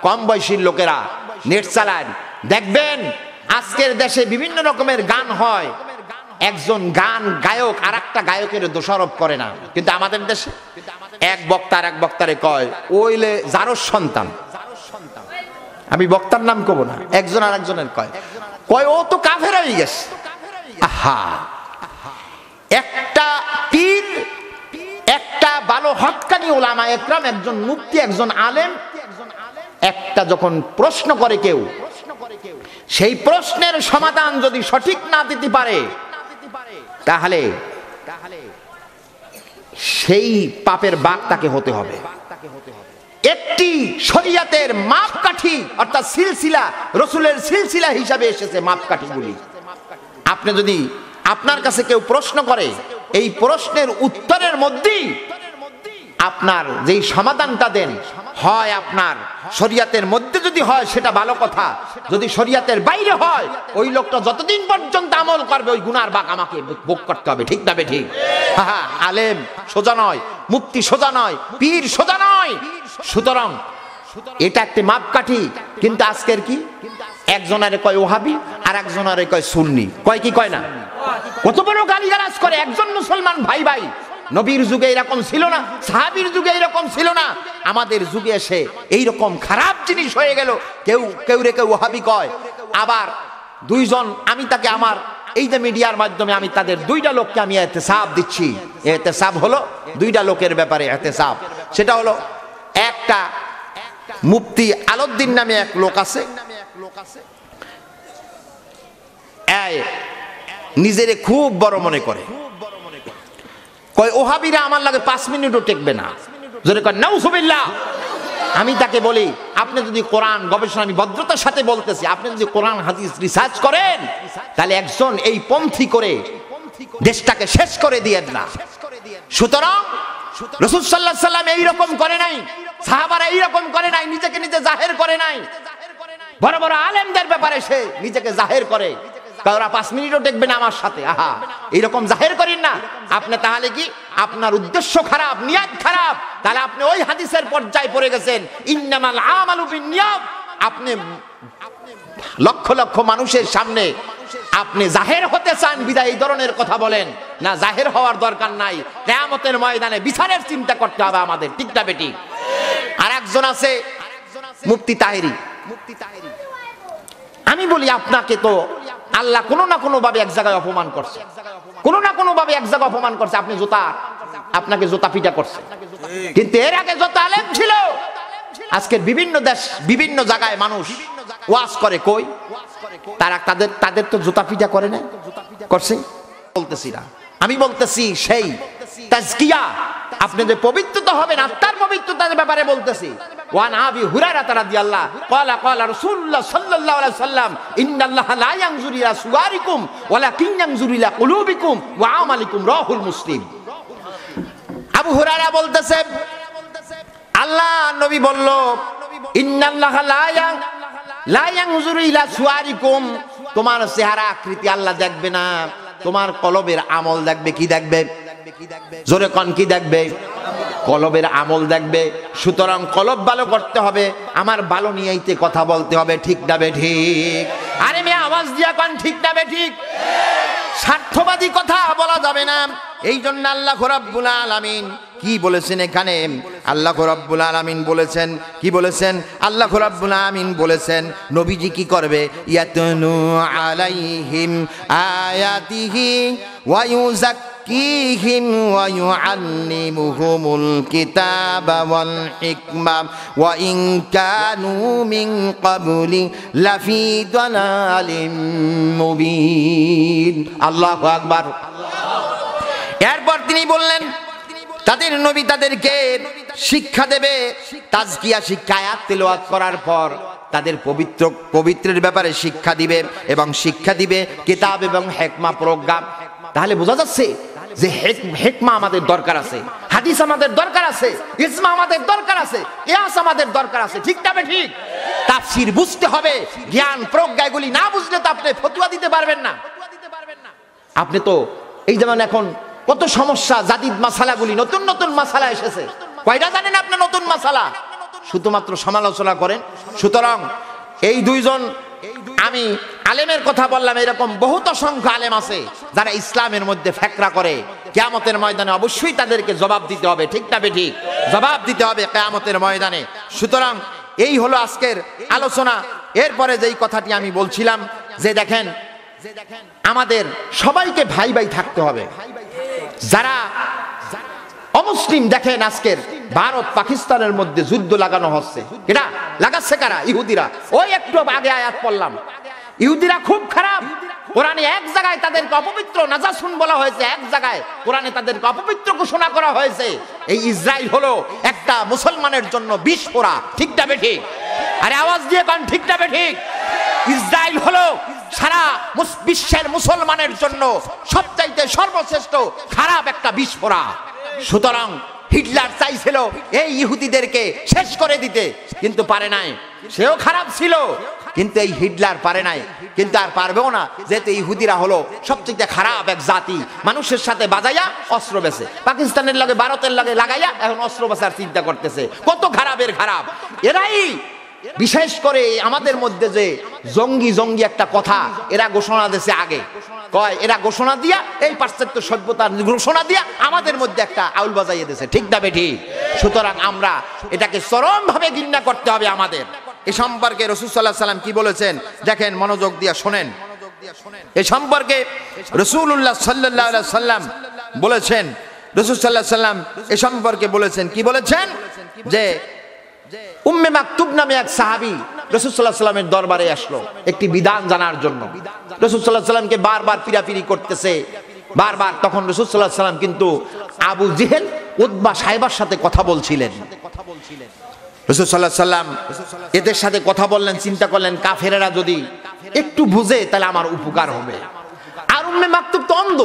কম বয়সী লোকেরা নেট চালান, দেখবেন আজকের দেশে বিভিন্ন রকমের গান হয়। একজন গান গায়ক আর একটা গায়কের দোষারোপ করে না, কিন্তু আমাদের দেশে এক বক্তারে কয় ওইলে যারো সন্তান, আমি বক্তার নাম কব না, একজন আর একজনের কয় ও তো কাফের হয়ে গেছে। আহা, একটা পীর, একটা ভালো হক্কানি ওলামা একরাম, একজন মুফতি, একজন আলেম একটা যখন প্রশ্ন করে কেউ, সেই প্রশ্নের সমাধান যদি সঠিক না দিতে পারে তাহলে সেই পাপের ভাগ তাকে হতে হবে। একটি শরীয়তের মাপকাঠি অর্থাৎ সিলসিলা, রাসূলের সিলসিলা হিসাবে এসেছে মাপকাঠিগুলি। আপনি যদি আপনার কাছে কেউ প্রশ্ন করে, এই প্রশ্নের উত্তরের মধ্যেই আপনার যেই সমাধানটা দেন, হয় আপনার শরীয়তের মধ্যে যদি হয় সেটা ভালো কথা, যদি শরীয়তের বাইরে হয় ওই লোকটা যতদিন পর্যন্ত আমল করবে ওই গুনার ভাগ আমাকে ভোগ করতে হবে। ঠিক না ঠিক? হ্যাঁ, আলেম সোজা নয়, মুফতি সোজা নয়, পীর সোজা নয়। সুতরাং এটা একটি মাপকাঠি। কিন্তু আজকের কি, একজনারে কয় ওহাবি আর একজনারে কয় সুন্নি, কয় কি কয় না? কত বড় গালিগালাজ করে একজন মুসলমান ভাই ভাই। নবীর যুগে এরকম ছিল না, সাহাবীর যুগে এরকম ছিল না, আমাদের যুগে এসে এইরকম খারাপ জিনিস হয়ে গেল। কেউ ওহাবি কয়, আবার দুইজন, আমি তাকে আমার এই যে মিডিয়ার মাধ্যমে আমি তাদের দুইটা লোককে আমি এহতেসাব দিচ্ছি। এহতেসাব হলো দুইটা লোকের ব্যাপারে এহতেসাব। সেটা হলো একটা মুফতি আলাউদ্দিন নামে এক লোক আছে, নিজেরে খুব বড় মনে করে, কয় ওহাবিরা আমার লাগে 5 মিনিটও টেকবে না। যদি কয় নাউজুবিল্লাহ, আমি তাকে বলি আপনি যদি কোরআন গবেষণা, আমি ভদ্রতার সাথে বলতেছি, আপনি যদি কোরআন হাদিস রিসার্চ করেন তাহলে একজন এই পন্থী করে দেশটাকে শেষ করে দিয়েন না। সুতরাং রাসূল সাল্লাল্লাহু আলাইহি সাল্লাম এইরকম করে নাই, সাহাবারা এইরকম করে নাই, নিজেকে নিজে জাহের করে নাই। বড় বড় আলেমদের ব্যাপারে সে নিজেকে জাহের করে, ওরা 5 মিনিটও দেখবে না আমার সাথে। আহা, এইরকম জাহের করেন না আপনি। তাহলে কি আপনার উদ্দেশ্য খারাপ, নিয়ত খারাপ, তাহলে আপনি ওই হাদিসের পর্যায়ে পড়ে গেছেন, ইন্নামাল আমালু বিন্নিয়াত। আপনি লক্ষ লক্ষ মানুষের সামনে আপনি জাহের হতে চান বিধায় এই ধরনের কথা বলেন না। জাহের হওয়ার দরকার নাই, কিয়ামতের ময়দানে বিচারের চিন্তা করতে হবে আমাদের। ঠিক না বেটি? আর একজন আছে মুফতি তাহেরি। আমি বলি আপনাকে তো আল্লাহ কোনো না কোনো ভাবে এক জায়গায় অপমান করছে, কোনো না কোনো ভাবে এক জায়গায় অপমান করছে। আপনাকে জুতা পিটা করছে, কিন্তু এর আগে যত আলেম ছিল, আজকের বিভিন্ন দেশ বিভিন্ন জায়গায় মানুষ ওয়াজ করে, কই তারা তাদের তো জুতা পিটা করে না, করছে? বলতেছি না, আমি বলতেছি সেই তাজকিয়া, আপনি যে পবিত্রতা হবেন আত্মার পবিত্রতার ব্যাপারে বলতেছি। ওয়ান আবি হুরায়রা রাদিয়াল্লাহু ক্বালা ক্বালা রাসূলুল্লাহ সাল্লাল্লাহু আলাইহি ওয়াসাল্লাম ইন্নাল্লাহা লা ইয়ানজুরু ইলা সুওয়ারিকুম ওয়ালাকিন ইয়ানজুরু ইলা কুলুবিকুম ওয়া আমালিকুম, রাহুল মুসলিম। আবু হুরায়রা বলতেছে আল্লাহ নবী বলল ইন্নাল্লাহা লা ইয়ানজুরু ইলা সুওয়ারিকুম, তোমার চেহারা আকৃতি আল্লাহ দেখবে না, তোমার কলবের আমল দেখবে। কি দেখবে? জোরে কোন কি দেখবে? কলবের আমল দেখবে। সুতরাং কলব ভালো করতে হবে, আমার ভালো নিয়েইতে কথা বলতে হবে। ঠিক না বে ঠিক? আরে মেয়ে আওয়াজ দিয়া কোন ঠিক না বে ঠিক? স্বার্থবাদী কথা বলা যাবে না। এই জন্য আল্লাহ রাব্বুল আলামিন কি বলেছেন এখানে? আল্লাহ রাব্বুল আলামিন বলেছেন, কি বলেছেন? আল্লাহ রাব্বুল আলামিন বলেছেন নবীজি কি করবে? ইয়াতনু আলাইহিম আয়াতিহি ওয়া ইউযাক্কিহিম ওয়া ইউআল্লিমুহুমুল কিতাবা ওয়াল হিকমা ওয়া ইন কানু মিন ক্বাবলি লাফি দালালিম মুবিন। আল্লাহু আকবার। এরপর তিনি বললেন তাদের নবী তাদেরকে শিক্ষা দেবে, তাজকিয়া শিক্ষা, আয়াত তেলাওয়াত করার পর তাদের পবিত্রের ব্যাপারে শিক্ষা দিবে এবং শিক্ষা দিবে কিতাব এবং হিকমা প্রজ্ঞা। তাহলে বোঝা যাচ্ছে যে হিকমা আমাদের দরকার আছে, হাদিস আমাদের দরকার আছে, ইজমা আমাদের দরকার আছে, কিয়াস আমাদের দরকার আছে। ঠিক না ঠিক? তাফসীর বুঝতে হবে, জ্ঞান প্রজ্ঞা এগুলি না বুঝলে তো আপনি ফতোয়া দিতে পারবেন না। আপনি তো এই যেমন এখন কত সমস্যা, জাদিদ মাসালাগুলি, নতুন নতুন মাসালা এসেছে, কয়টা জানেন আপনি নতুন মাসালা? শুধুমাত্র সমালোচনা করেন। সুতরাং এই দুইজন আমি আলেমের কথা বললাম, এরকম বহুত অসংখ্য আলেম আছে যারা ইসলামের মধ্যে ফেকরা করে। কিয়ামতের ময়দানে অবশ্যই তাদেরকে জবাব দিতে হবে। ঠিক না ঠিক? জবাব দিতে হবে কিয়ামতের ময়দানে। সুতরাং এই হলো আজকের আলোচনা। এরপরে যেই কথাটি আমি বলছিলাম যে দেখেন আমাদের সবাইকে ভাই ভাই থাকতে হবে। যারা অমুসলিম, দেখেন আজকের ভারত পাকিস্তানের মধ্যে যুদ্ধ লাগানো হচ্ছে, এটা লাগাচ্ছে কারা? ইহুদিরা। ওই একটু আগে আয়াত পড়লাম, ইহুদিরা খুব খারাপ। কোরআনে এক জায়গায় তাদেরকে অপবিত্র নাজাসুন বলা হয়েছে, এক জায়গায় কোরআনে তাদেরকে অপবিত্র ঘোষণা করা হয়েছে। এই ইসরায়েল হলো একটা মুসলমানের জন্য বিস্ফোরা। ঠিক না ঠিক? আরে আওয়াজ দিয়ে কোন ঠিক না ঠিক? ইসরায়েল হলো সারা বিশ্বের মুসলমানের জন্য সবচাইতে সর্বশ্রেষ্ঠ খারাপ একটা বিস্ফোরা। সুতরাং হিটলার চাইছিল এই ইহুদিদেরকে শেষ করে দিতে, কিন্তু পারে নাই। সেও খারাপ ছিল, কিন্তু এই হিটলার পারে নাই, কিন্তু আর পারবেও না, যেহেতু ইহুদিরা হলো সবচেয়ে খারাপ এক জাতি। মানুষের সাথে বাজাইয়া অস্ত্র বেচে, পাকিস্তানের লগে ভারতের লগে লাগাইয়া এখন অস্ত্র বেচার চিন্তা করতেছে। কত খারাপের খারাপ এরাই। বিশেষ করে আমাদের মধ্যে যে জঙ্গি জঙ্গি একটা কথা এরা ঘোষণা দিয়েছে আগে, কয় এরা ঘোষণা দিয়া এই পাশ্চাত্য সভ্যতার ঘোষণা দিয়া আমাদের মধ্যে একটা আউল বাজাইয়ে দিয়েছে। ঠিক না ঠিক? সুতরাং আমরা এটাকে চরম ভাবে ঘৃণা করতে হবে আমাদের। এ সম্পর্কে রাসূল সাল্লাল্লাহু আলাইহি ওয়াসাল্লাম কি বলেছেন দেখেন, মনোযোগ দিয়ে শোনেন। এ সম্পর্কে রাসূলুল্লাহ সাল্লাল্লাহু আলাইহি ওয়াসাল্লাম বলেছেন, রাসূল সাল্লাল্লাহু আলাইহি ওয়াসাল্লাম এ সম্পর্কে বলেছেন, কি বলেছেন? যে উম্মে মাকতুব নামে এক সাহাবী রাসূল সাল্লাল্লাহু আলাইহি ওয়াসাল্লামের দরবারে আসলো একটি বিধান জানার জন্য। রাসূল সাল্লাল্লাহু আলাইহি ওয়াসাল্লামকে বারবার পিরাপিরি করতেছে, বারবার। তখন রাসূল সাল্লাল্লাহু আলাইহি ওয়াসাল্লাম কিন্তু আবু জেহেল, উতবা, সাইবার সাথে কথা বলছিলেন। রাসূল সাল্লাল্লাহু আলাইহি ওয়াসাল্লাম এদের সাথে কথা বললেন, চিন্তা করলেন কাফেরেরা যদি একটু বুঝে তাহলে আমার উপকার হবে। আর উম্মে মাকতুব তো অন্ধ,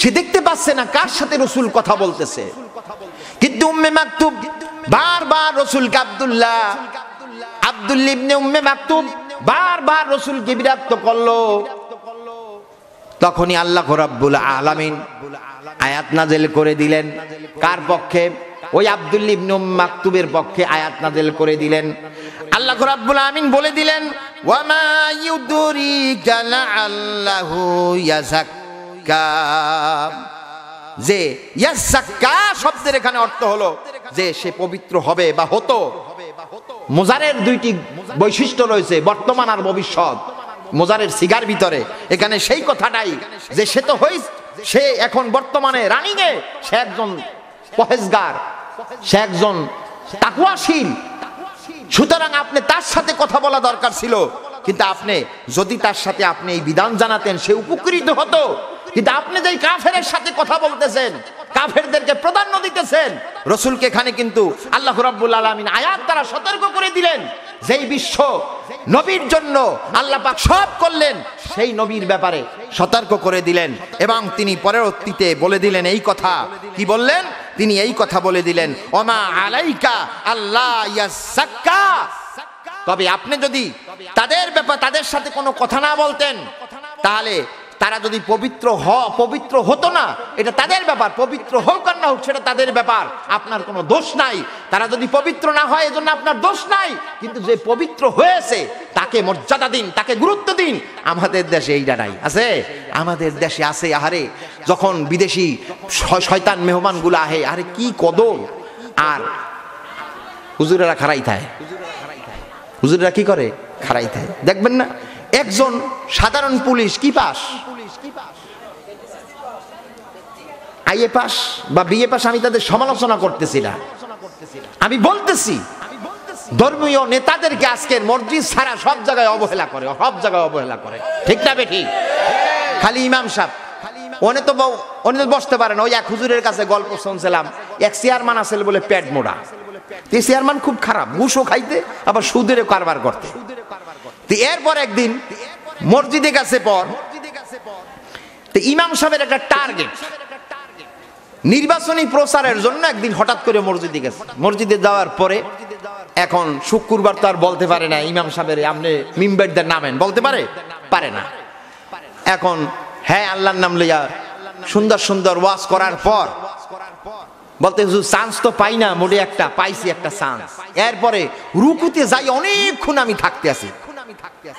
সে দেখতে পাচ্ছে না কার সাথে রাসূল কথা বলতেছে। কিন্তু উম্মে মাকতুব বারবার রাসূলকে আব্দুল্লাহ ইবনে উম্মে মাকতুব বারবার রাসূলকে বিরক্ত করলো। তখনই আল্লাহ রাব্বুল আলামিন আয়াত নাযিল করে দিলেন। কার পক্ষে? ওই আব্দুল্লাহ ইবনে উম্মে মাকতুবের পক্ষে আয়াত নাযিল করে দিলেন। আল্লাহ রাব্বুল আলামিন বলে দিলেন, ওয়া মা ইউদরিকা লাআল্লাহু ইয়াযাক্কা। যে ইয়াযাক্কা শব্দের এখানে অর্থ হলো যে সে পবিত্র হবে বা হতো। মোজারের দুইটি বৈশিষ্ট্য রয়েছে, বর্তমান আর ভবিষ্যৎ। মোজারের সিগার ভিতরে এখানে সেই কথাটাই যে সে তো সে এখন বর্তমানে রানিং এ সে একজন পরহেজগার, সে একজন তাকওয়াশীল। সুতরাং আপনি তার সাথে কথা বলা দরকার ছিল, কিন্তু আপনি যদি তার সাথে আপনি এই বিধান জানাতেন সে উপকৃত হতো। কিন্তু আপনি যেই কাফেরের সাথে কথা বলতেছেন, কাফেরদেরকে প্রাধান্য দিতেছেন। রাসূলকে এখানে কিন্তু আল্লাহ রাব্বুল আলামিন আয়াত দ্বারা সতর্ক করে দিলেন, যেই বিশ্ব নবীর জন্য আল্লাহ পাক সব করলেন, সেই নবীর ব্যাপারে সতর্ক করে দিলেন। এবং তিনি পরবর্তীতে বলে দিলেন এই কথা, কি বললেন? তিনি এই কথা বলে দিলেন, ওমা আলাইকা আল্লাহ ইয়াসাক্কা। তবে আপনি যদি তাদের ব্যাপার তাদের সাথে কোনো কথা না বলতেন, তাহলে তারা যদি পবিত্র হতো না, এটা তাদের ব্যাপার। পবিত্র হোক আর না হোক সেটা তাদের ব্যাপার, আপনার কোনো দোষ নাই। তারা যদি পবিত্র না হয় এজন্য আপনার দোষ নাই, কিন্তু যে পবিত্র হয়েছে তাকে মর্যাদা দিন, তাকে গুরুত্ব দিন। আমাদের দেশে এইটা নাই। আছে? আমাদের দেশে আছে। আহারে, যখন বিদেশি শয়তান মেহমানগুলো আহে, আরে কি কদর! আর হুজুরেরা খাড়াই থাকে। হুজুরেরা কি করে? খাড়াই থাকে। দেখবেন না, একজন সাধারণ পুলিশ কি পাস, আইএ পাস বা বিএ পাস, আমি তাদের সমালোচনা করতেছি না, আমি বলতেছি ধর্মীয় নেতাদেরকে আজকের মসজিদ ছাড়া সব জায়গায় অবহেলা করে, সব জায়গায় অবহেলা করে। ঠিক না বেঠিক? খালি ইমাম সাহেব অনে তো বসতে পারে না। ওই এক হুজুরের কাছে গল্প শুনছিলাম, এক চেয়ারম্যান আছে বলে পেট মোড়া। এই চেয়ারম্যান খুব খারাপ, ঘুষও খাইতে আবার সুদেরও কারবার করতে। এরপর একদিন মসজিদে গেছে, পর ইমাম সাহেবের একটা টার্গেট, নির্বাচনী প্রচারের জন্য একদিন হঠাৎ করে মসজিদে গেছে। মসজিদে যাওয়ার পরে এখন শুক্রবার তো আর বলতে পারে না ইমাম সাহেবের আপনি মিম্বারদের নামেন, বলতে পারে না। এখন হ্যাঁ আল্লাহর নাম লইয়া সুন্দর সুন্দর ওয়াজ করার পর বলতে হুজুর চান্স তো পাই না, মোটে একটা পাইছি একটা চান্স। এরপরে রুকুতে যাই অনেকক্ষণ আমি থাকতে আছি,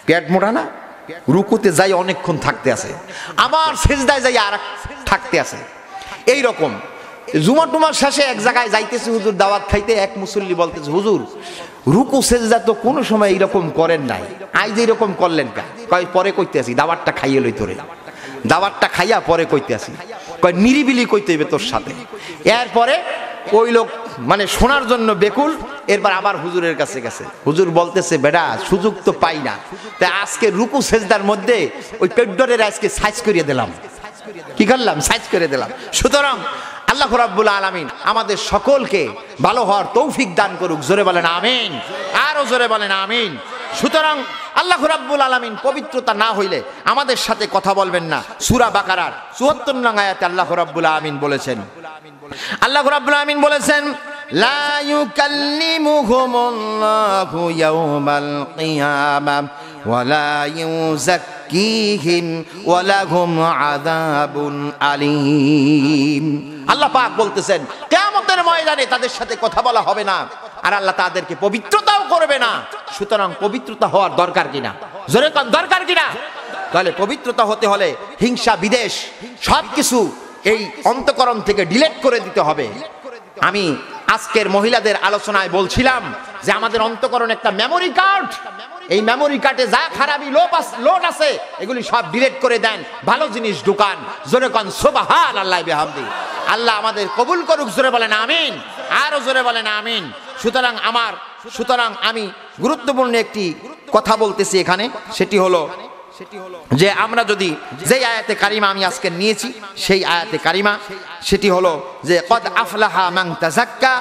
পেট মোটা না, রুকুতে যাই অনেকক্ষণ থাকতে আছে, আবার সেজদায় যাই আর থাকতে আছে। এইরকম জুমা টুমার শেষে এক জায়গায় যাইতেছে হুজুর দাওয়াত খাইতে, এক মুসল্লি বলতেছে হুজুর রুকু সেজদা তো কোনো সময় এইরকম করেন নাই, আজ এইরকম করলেন কা? কয় পরে কইতে আসি, দাওয়াতটা খাইয়ে লই তোরে, দাওয়াতটা খাইয়া পরে কইতে আসি। কয় নিরিবিলি কইতে হইবে তোর সাথে। এরপরে ওই লোক মানে শোনার জন্য বেকুল, এরপর আবার হুজুরের কাছে গেছে। হুজুর বলতেছে বেটা সুযোগ তো পাই না, তাই আজকে রুকু সেজদার মধ্যে ওই পেডরের আজকে সাইজ করিয়ে দিলাম। কি করলাম? সাইজ করে দিলাম। সুতরাং আল্লাহ রাব্বুল আলামিন আমাদের সকলকে ভালো হওয়ার তৌফিক দান করুক। জোরে বলেন আমিন, আরো জোরে বলেন আমিন। সুতরাং আল্লাহ রাব্বুল আলামিন পবিত্রতা না হইলে আমাদের সাথে কথা বলবেন না। সূরা বাকারার ৭৪ নং আয়াতে আল্লাহ রাব্বুল আলামিন বলেছেন, আল্লাহ রাব্বুল আলামিন বলেছেন লা ইউকাল্লিমুহুমুল্লাহু ইয়াওমাল কিয়ামাহ ওয়া লা ইউযাক্কিহিম ওয়া লাহুম আযাবুন আলীম। আল্লাহ পাক বলতেছেন কিয়ামতের ময়দানে তাদের সাথে কথা বলা হবে না, আর আল্লাহ তাদেরকে পবিত্রতাও করবে না। সুতরাং পবিত্রতা হওয়ার দরকার কিনা? জোরে কোন দরকার কিনা? তাহলে পবিত্রতা হতে হলে হিংসা বিদ্বেষ সবকিছু এই অন্তঃকরণ থেকে ডিলিট করে দিতে হবে। আমি আজকের মহিলাদের আলোচনায় বলছিলাম যে আমাদের অন্তঃকরণ একটা মেমোরি কার্ড, এই মেমোরি কার্ডে যা খারাপি লোড আছে এগুলি সব ডিলিট করে দেন, ভালো জিনিস ঢুকান। জোরে কোন সুবহানাল্লাহ বিহামদি। আল্লাহ আমাদের কবুল করুক। জোরে বলেন আমিন, আরো জোরে বলেন আমিন। সুতরাং আমি গুরুত্বপূর্ণ একটি কথা বলতেছি এখানে, সেটি হলো যে আমরা যদি যে আয়াতে কারিমা আমি আজকে নিয়েছি সেই আয়াতে কারিমা, সেটি হলো যে কদ আফলাহা মান তাযাক্কা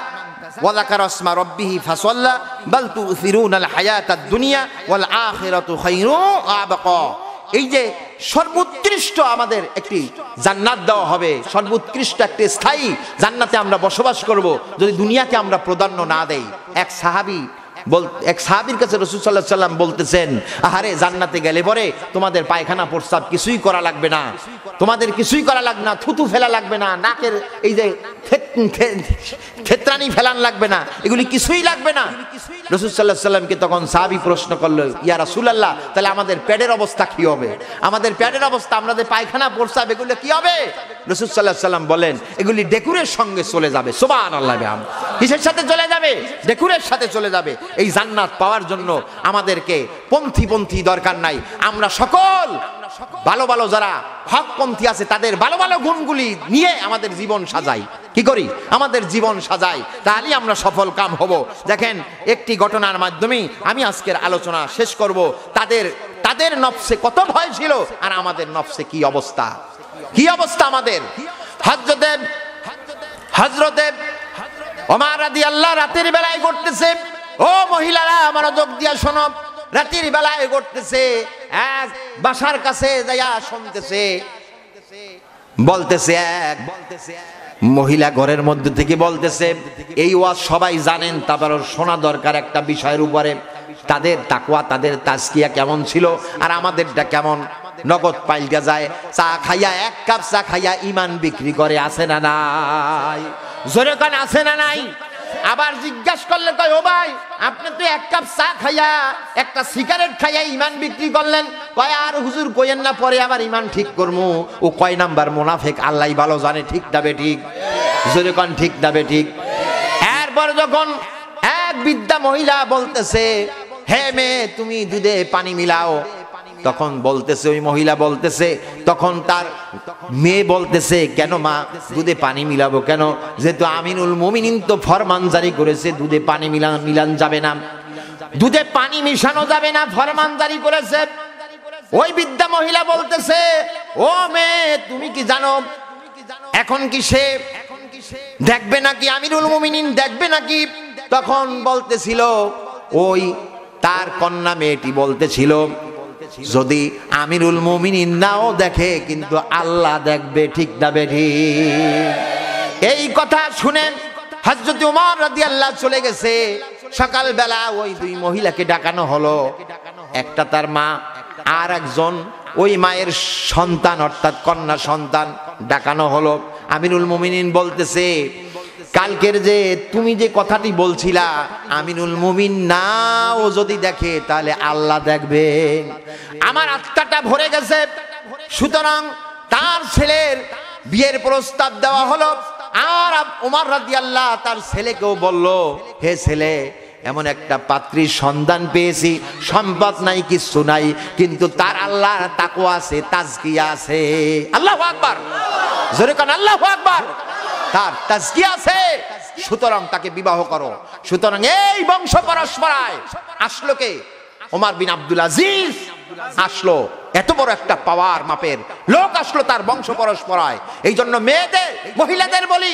ওয়া যাকারা ইসমা রাব্বিহি ফাসাল্লা বাল তুসিরুনাল হায়াতাদ দুনিয়া ওয়াল আখিরাতু খায়রুন ওয়া আবকা। এই যে সর্বোৎকৃষ্ট আমাদের একটি জান্নাত দেওয়া হবে, সর্বোৎকৃষ্ট একটি স্থায়ী জান্নাতে আমরা বসবাস করব যদি দুনিয়াকে আমরা প্রাধান্য না দেই। এক সাহাবীর কাছে রাসূল সাল্লাল্লাহু আলাইহি সাল্লাম বলতেছেন, আহারে জান্নাতে গেলে পরে তোমাদের পায়খানা প্রস্রাব কিছুই করা লাগবে না, তোমাদের কিছুই করা লাগবে না, থুতু ফেলা লাগবে না, নাকের এই যে থেতরানি ফেলান লাগবে না, এগুলি কিছুই লাগবে না। রাসূল সাল্লাল্লাহু আলাইহি সাল্লামকে তখন সাহাবী প্রশ্ন করলো, ইয়া রাসূলুল্লাহ তাহলে আমাদের পেটের অবস্থা কি হবে? আমাদের পেটের অবস্থা, আমাদের পায়খানা প্রস্রাব এগুলো কি হবে? রাসূল সাল্লাল্লাহু আলাইহি সাল্লাম বলেন এগুলি ডেকুরের সঙ্গে চলে যাবে। সুবহানাল্লাহ বিহামদি। কিসের সাথে চলে যাবে? ডেকুরের সাথে চলে যাবে। এই জান্নাত পাওয়ার জন্য আমাদেরকে পন্থী দরকার নাই। আমরা সকল ভালো ভালো যারা হকপন্থী আছে তাদের ভালো ভালো গুণগুলি নিয়ে আমাদের জীবন সাজাই। কি করি? আমাদের জীবন সাজাই, তাহলেই আমরা সফল কাম হব। দেখেন একটি ঘটনার মাধ্যমে আমি আজকের আলোচনা শেষ করব। তাদের নফসে কত ভয় ছিল আর আমাদের নফসে কি অবস্থা, কি অবস্থা আমাদের। হযরত ওমর রাদিয়াল্লাহু রাতের বেলায় ঘটতেছে। ও মহিলারা মনোযোগ দিয়া শোনো, রাতের বেলায় ঘটতেছে। এক বাসার কাছে যাইয়া শুনতেছে, বলতেছে এক মহিলা ঘরের মধ্যে থেকে বলতেছে, এই ওয়াজ সবাই জানেন, তারপর শোনা দরকার একটা বিষয়ের উপরে। তাদের তাকওয়া, তাদের তাজকিয়া কেমন ছিল আর আমাদেরটা কেমন। নগদ পাল্টা যায়, চা খাইয়া, এক কাপ চা খাইয়া ইমান বিক্রি করে, আছে না নাই? জোরে কান আছে না নাই? আবার জিজ্ঞাসা করলে কয়, ও ভাই আপনি তো এক কাপ চা খাইয়া, একটা সিগারেট খাইয়া ইমান বিক্রি করলেন। কয় আর হুজুর কইেন না, পরে আবার ইমান ঠিক করবো। ও কয় নাম্বার মুনাফিক আল্লাহই ভালো জানে। ঠিক দাবে ঠিক? জোরে কান ঠিক দাবে ঠিক? এরপর যখন এক বৃদ্ধা মহিলা বলতেছে, হে মেয়ে তুমি দুধে পানি মিলাও, তখন বলতেছে, ওই মহিলা বলতেছে, তখন তার মেয়ে বলতেছে, কেন মা দুধে পানি মিলাবো কেন? যেহেতু আমিনুল মুমিনিন তো ফরমান জারি করেছে দুধে পানি মিলান যাবে না, দুধে পানি মিশানো যাবে না, ফরমান জারি করেছে। ওই বৃদ্ধা মহিলা বলতেছে, ও মেয়ে তুমি কি জানো এখন কি সে দেখবে নাকি, আমিরুল মুমিনিন দেখবে নাকি? তখন বলতেছিল, ওই তার কন্যা মেয়েটি বলতেছিল, যদি আমিরুল মুমিনিন নাও দেখে কিন্তু আল্লাহ দেখবে। ঠিক না বেঠিক? এই কথা শুনে হযরত ওমর রাদিয়াল্লাহু চলে গেছে। সকালবেলা ওই দুই মহিলাকে ডাকানো হলো, একটা তার মা আর একজন ওই মায়ের সন্তান অর্থাৎ কন্যা সন্তান ডাকানো হলো। আমিরুল মুমিনিন বলতেছে, কালকের যে তুমি যে কথাটি বলছিলা, আমিনুল মুমিন নাও যদি দেখে তাহলে আল্লাহ দেখবে। আমার আত্মাটা ভরে গেছে। সুতরাং তার ছেলের বিয়ের প্রস্তাব দেওয়া হলো। আর ওমর রাদিয়াল্লাহু তার ছেলেকেও বলল, হে ছেলে, এমন একটা পাত্রীর সন্ধান পেয়েছি, সম্পদ নাই কিছু নাই, কিন্তু তার আল্লাহর তাকওয়া আছে, তাজকিয়া আছে। আল্লাহু আকবার, জোরে কান আল্লাহু আকবার। তার তাজকিয়া আছে, সুতরাং তাকে বিবাহ করো। সুতরাং এই বংশ পরম্পরায় আসলো কে? ওমর বিন আব্দুল আজিজ আসলো। এত বড় একটা পাওয়ার মাপের লোক আসলো তার বংশ পরম্পরায়। এই জন্য মেয়েদের, মহিলাদের বলি,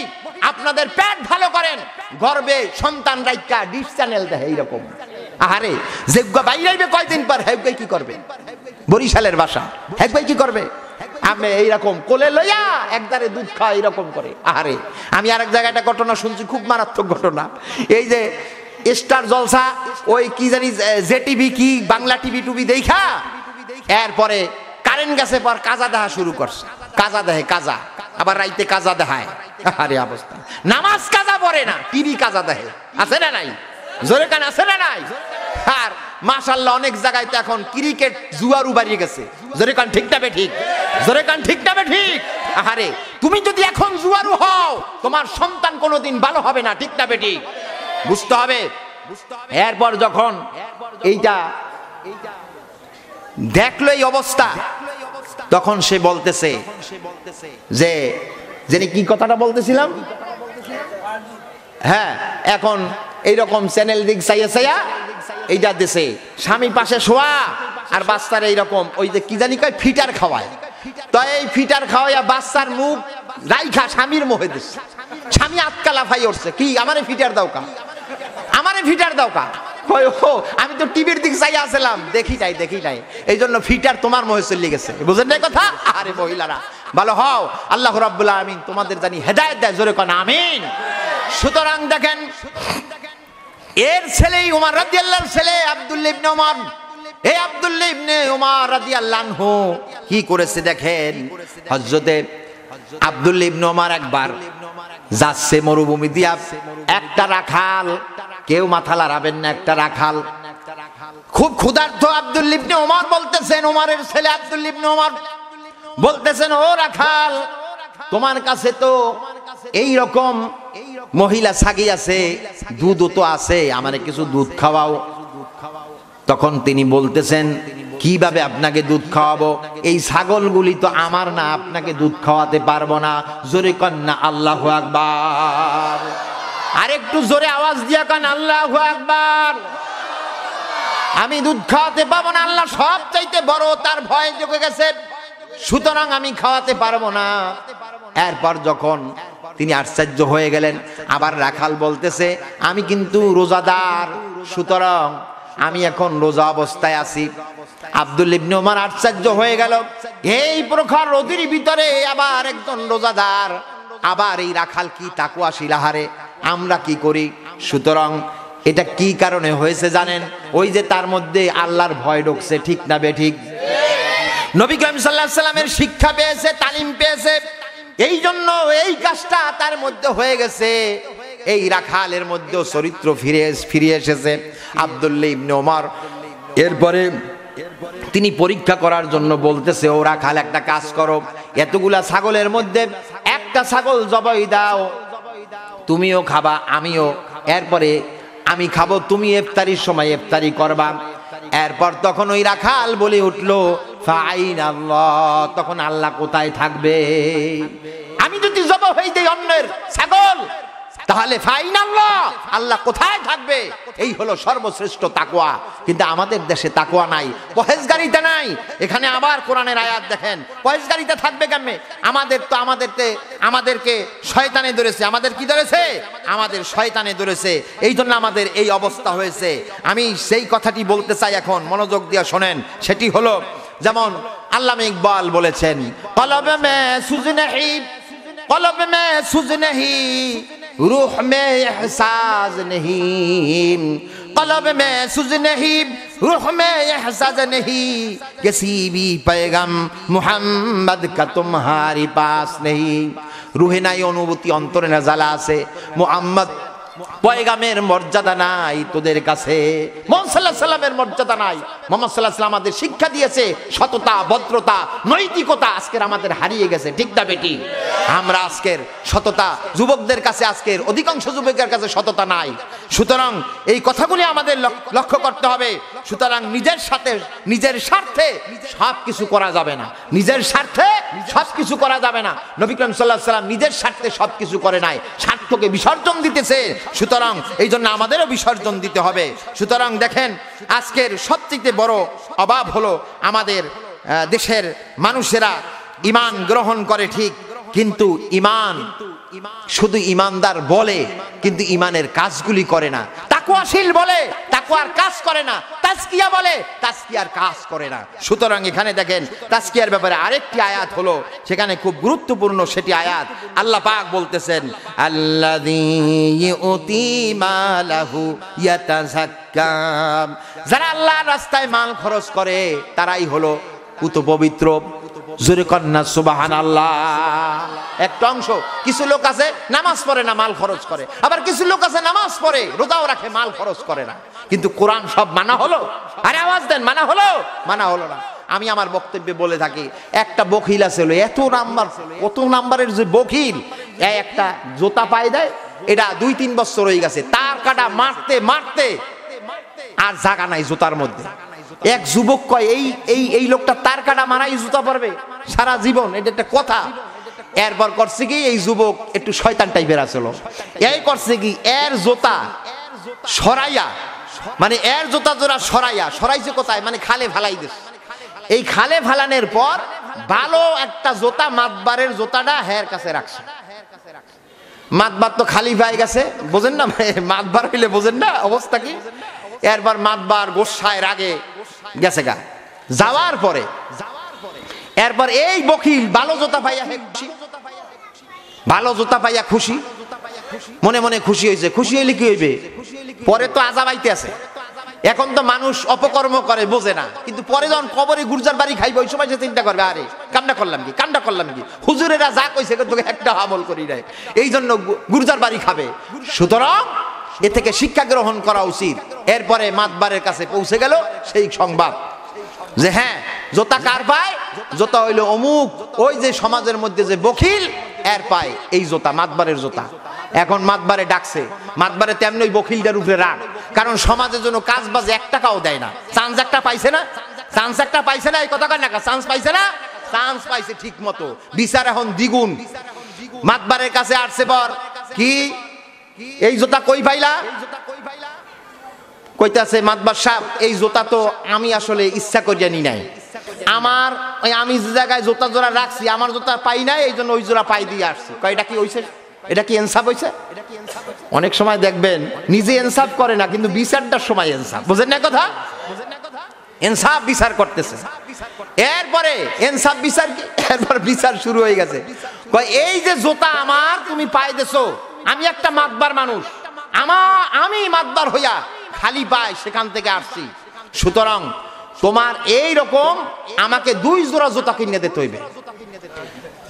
আপনাদের পেট ভালো করেন, গর্বে সন্তান রাইকা ডিশ চ্যানেল দেখে এইরকম। আহারে যেগুলো বাইরাইবে কয়দিন পর, হেগুই কি করবে? বরিশালের ভাষা, হেগুই কি করবে? আমি এইরকম কোলে লইয়া একদারে দুধ খাওয়া এরকম করে। আরে আমি আরেক জায়গায় একটা ঘটনা শুনছি, খুব মারাত্মক ঘটনা। এই যে স্টার জলসা, ওই কি জানি জে টিভি কি বাংলা টিভি টুবি দেখা, এরপরে কারেন্ট গেছে পর কাজা দেখা শুরু করছে। কাজা দেহে কাজা, আবার রাইতে কাজা দেখায়। আরে অবস্থা, নামাজ কাজা পড়ে না, টিভি কাজা দেহে। আছে না নাই? জোরে কান আছে না নাই? আর মাশাআল্লাহ অনেক জায়গায় তো এখন ক্রিকেট জুয়ারু বাড়িয়ে গেছে। জোরে কান ঠিক না ঠিক? জোরে কান ঠিক না ঠিক? আরে তুমি যদি এখন জুয়ারু হও, তোমার সন্তান কোনোদিন ভালো হবে না। ঠিক না ঠিক? বুঝতে হবে। এরপর যখন এইটা দেখলো এই অবস্থা, তখন সে বলতেছে যে যিনি কি কথাটা বলতেছিলাম, হ্যাঁ, এখন এইরকম চ্যানেল দিক চাইয়া চাইয়া এইটা দেশে স্বামী পাশে শোয়া আর বাচ্চার এইরকম ওই যে কি জানি কয় ফিটার খাওয়ায়। তো এই ফিটার খাওয়াইয়া বাচ্চার মুখ রাইখা স্বামীর মোহে দিচ্ছে। স্বামী আটকা লাফাই উঠছে, কি আমারে ফিটার দাও কা, আমারে ফিটার দাও কা। আমি তো টিভির দিক চাইয়া আসলাম, দেখি নাই, এই জন্য ফিটার তোমার মোহে চলে গেছে। বুঝেন না কথা? আরে মহিলারা ভালো হও, আল্লাহ রাব্বুল আমিন তোমাদের জানি হেদায়েত দেয়। জোরে কোন আমিন। সুতরাং দেখেন, এর ছেলেই ওমর রাদিয়াল্লাহু ছেলে আব্দুল্লাহ ইবনে ওমর। এই আব্দুল্লাহ ইবনে ওমর রাদিয়াল্লাহু আনহু কি করেছে দেখেন। হযরতে আব্দুল্লাহ ইবনে ওমর একবার যাচ্ছে মরুভূমি দিয়া, একটা রাখাল, কেউ মাথা লাড়াবেন না, একটা রাখাল খুব ক্ষুধার্ত। আব্দুল্লাহ ইবনে ওমর বলতেছেন, ওমরের ছেলে আব্দুল্লাহ ইবনে ওমর বলতেছেন, ও রাখাল, তোমার কাছে তো এই রকম মহিলা ছাগি আছে, দুধও তো আছে, আমারে কিছু দুধ খাওয়াও। তখন তিনি বলতেছেন, কিভাবে আপনাকে দুধ খাওয়াবো? এই ছাগলগুলি তো আমার না, আপনাকে দুধ খাওয়াতে পারবো না। জোরে কন্যা আল্লাহু আকবার। আরেকটু জোরে আওয়াজ দিয়া কান আল্লাহু আকবার। আমি দুধ খাওয়াতে পারবো না, আল্লাহ সব চাইতে বড়, তার ভয় জেগে গেছে, সুতরাং আমি খাওয়াতে পারবো না। এরপর যখন তিনি আশ্চর্য হয়ে গেলেন। আবার রাখাল বলতেছে, আমি কিন্তু রোজাদার, সুতরাং আমি এখন রোজা অবস্থায় আছি। আব্দুল্লাহ ইবনে ওমর আশ্চর্য হয়ে গেল, এই প্রখর রোদের ভিতরে আবার একজন রোজাদার, আবার এই রাখাল কি তাকওয়াশীল, আহারে আমরা কি করি। সুতরাং এটা কি কারণে হয়েছে জানেন? ওই যে তার মধ্যে আল্লাহর ভয় ঢুকছে, ঠিক না বেঠিক? নবী করিম সাল্লাল্লাহু আলাইহি সাল্লামের শিক্ষা পেয়েছে, তালিম পেয়েছে, এই জন্য এই কাজটা তার মধ্যে হয়ে গেছে। এই রাখালের মধ্যেও চরিত্র ফিরে এসেছে। আব্দুল্লাহ ইবনে ওমর এরপরে তিনি পরীক্ষা করার জন্য বলতেছে, ও রাখাল একটা কাজ করো, এতগুলা ছাগলের মধ্যে একটা ছাগল জবাই দাও, তুমিও খাবা আমিও, এরপরে আমি খাবো, তুমি ইফতারির সময় ইফতারি করবা। এরপর তখন ওই রাখাল বলে উঠলো, ফাইন আল্লাহ, তখন আল্লাহ কোথায় থাকবে? আমি যদি জবাই হই দেই অন্যের ছাগল, তাহলে ফাইন আল্লাহ, আল্লাহ কোথায় থাকবে? এই হলো সর্বশ্রেষ্ঠ তাকওয়া। কিন্তু আমাদের দেশে তাকওয়া নাই, পরহেজগারিতা নাই। এখানে আবার কোরআনের আয়াত দেখেন, পরহেজগারিতা থাকবে কেমনে? আমাদেরকে শয়তানে ধরেছে। আমাদের কি ধরেছে? আমাদের শয়তানে ধরেছে। এই জন্য আমাদের এই অবস্থা হয়েছে। আমি সেই কথাটি বলতে চাই, এখন মনোযোগ দিয়ে শোনেন। সেটি হলো, যেমন আল্লামা ইকবাল বলেছেন, কলবে মে সুজ নেহি, কলব মে সুজ নেহি, रूह में एहसास नहीं, कलब में सुज नहीं, रूह में एहसास नहीं, किसी भी पैगाम मुहम्मद का तुम्हारे पास नहीं। रूहे নাই অনুভূতি, অন্তরে না জ্বালা আছে, মুহাম্মদ পয়গামের মর্যাদা নাই তোদের কাছে, মুহাম্মদ সাল্লাল্লাহু আলাইহি সাল্লামের মর্যাদা নাই। মুহাম্মদ সাল্লাল্লাহু আলাইহি সাল্লাম আমাদের শিক্ষা দিয়েছে সততা, ভদ্রতা, নৈতিকতা, আজকের আমাদের হারিয়ে গেছে, ঠিক না বেটি? আমরা আজকের সততা, যুবকদের কাছে আজকের অধিকাংশ যুবকের কাছে সততা নাই। সুতরাং এই কথাগুলি আমাদের লক্ষ্য করতে হবে। সুতরাং নিজের সাথে, নিজের স্বার্থে সব কিছু করা যাবে না, নিজের স্বার্থে সব কিছু করা যাবে না। নবী করিম সাল্লাল্লাহু আলাইহি সাল্লাম নিজের স্বার্থে সব কিছু করে নাই, স্বার্থকে বিসর্জন দিতেছে। সুতরাং এই জন্য আমাদেরও বিসর্জন দিতে হবে। সুতরাং দেখেন, আজকের সবচেয়ে বড় অভাব হলো আমাদের দেশের মানুষেরা ঈমান গ্রহণ করে ঠিক, কিন্তু ঈমান শুধু ঈমানদার বলে, কিন্তু ঈমানের কাজগুলি করে না। তাকওয়াশীল বলে, তাকওয়ার কাজ করে না। তাজকিয়া বলে, তাজকিয়ার কাজ করে না। সুতরাং এখানে দেখেন, তাজকিয়ার ব্যাপারে আরেকটি আয়াত হলো, সেখানে খুব গুরুত্বপূর্ণ সেটি আয়াত। আল্লাহ পাক বলতেছেন, আল্লাযী ইউতি মালাহু ইয়াতাযাক্কা, যারা আল্লাহর রাস্তায় মাল খরচ করে তারাই হলো পুত পবিত্র। জোরে কন্যা সুবহানাল্লাহ। একটা অংশ, কিছু লোক আছে নামাজ পড়ে না, মাল খরচ করে, আবার কিছু লোক আছে নামাজ পড়ে, রোজাও রাখে, মাল খরচ করে না। কিন্তু কোরআন সব মানা হলো? আরে আওয়াজ দেন, মানা হলো? মানা হলো না। আমি আমার বক্তব্যে বলে থাকি, একটা বখিল আছে, কত নাম্বারের যে বখিল, একটা জোতা পায় দেয়, এটা 2-3 বছর হয়ে গেছে, তার কাটা মারতে মারতে আর জায়গা নাই জুতার মধ্যে। এক যুবক কয়, এই লোকটা তার কাটা মারাই জুতা পরবে সারা জীবন, এটা একটা কথা। এরপর করছে কি, এই যুবক একটু শয়তান টাইপের আসলো, এই করছে কি, এর জোতা সরাইয়া, মানে এর জোতা জোড়া সরাইছে কোথায়, মানে খালে ফালাই দিছে। এই খালে ফালানোর পর ভালো একটা জোতা, মাতবারের জোতাটা হের কাছে রাখছে। মাতবার তো খালি পায়ে গেছে, বোঝেন না? মাতবার হইলে বোঝেন না অবস্থা কি। এরপর মাতবার গোসায় রাগে গেছে গা, যাওয়ার পরে এরপর এই বকিল ভালো জোতা পাইয়া খুশি, ভালো জোতা পাইয়া খুশি, মনে মনে খুশি হয়েছে। খুশি হইলে কি হইবে? পরে তো আযাব আইতে আছে। এখন তো মানুষ অপকর্ম করে, বোঝে না, কিন্তু পরে যখন কবরে গুরজার বাড়ি খাইবে, ওই সময় সে চিন্তা করবে, আরে কামটা করলাম কি, হুজুরেরা যা কইছে তোকে একটা আমল করি নাই, এই জন্য গুরজার বাড়ি খাবে। সুতরাং এ থেকে শিক্ষা গ্রহণ করা উচিত। এরপরে মাতবারের কাছে পৌঁছে গেল সেই সংবাদ যে হ্যাঁ, জোতা কার পায়? জোতা হইল অমুক, ওই যে সমাজের মধ্যে যে বখিল, এর পায় এই জোতা, মাতবারের জোতা। এখন মাতবারে ডাকছে, মাতবারে তেমনি ওই বখিলটার উপরে রাগ, কারণ সমাজের জন্য কাজ বাজে 1 টাকাও দেয় না। চান্স একটা পাইছে না, এই কথা কয় না, চান্স পাইছে না, চান্স পাইছে ঠিক মতো, বিচার এখন দ্বিগুণ। মাতবারের কাছে আসছে পর কি, এই জোতা কই পাইলা? কইতাছে, মাতবার সাহেব, এই জোতা তো আমি আসলে ইচ্ছা করিয়া নি নাই, আমি যে জায়গায় জোতা জোড়া রাখছি আমার জোতা পাই নাই, এই জন্য ওই জোড়া পাই দিয়ে আসছি। কয়টা কি হইছে? এটা কি ইনসাফ হয়েছে? অনেক সময় দেখবেন নিজে ইনসাফ করে না, কিন্তু বিচারটার সময় ইনসাফ, বুঝেন না কথা? ইনসাফ বিচার করতেছে, এরপরে ইনসাফ বিচার কি, এরপর বিচার শুরু হয়ে গেছে। কয় এই যে জুতা আমার তুমি পায়ে দেছো, আমি একটা মাতবার মানুষ, আমি মাতবার হইয়া খালি পায় সেখান থেকে আসছি, সুতরাং তোমার এই রকম আমাকে 2 জোড়া জুতা কিনে দিতে হইবে।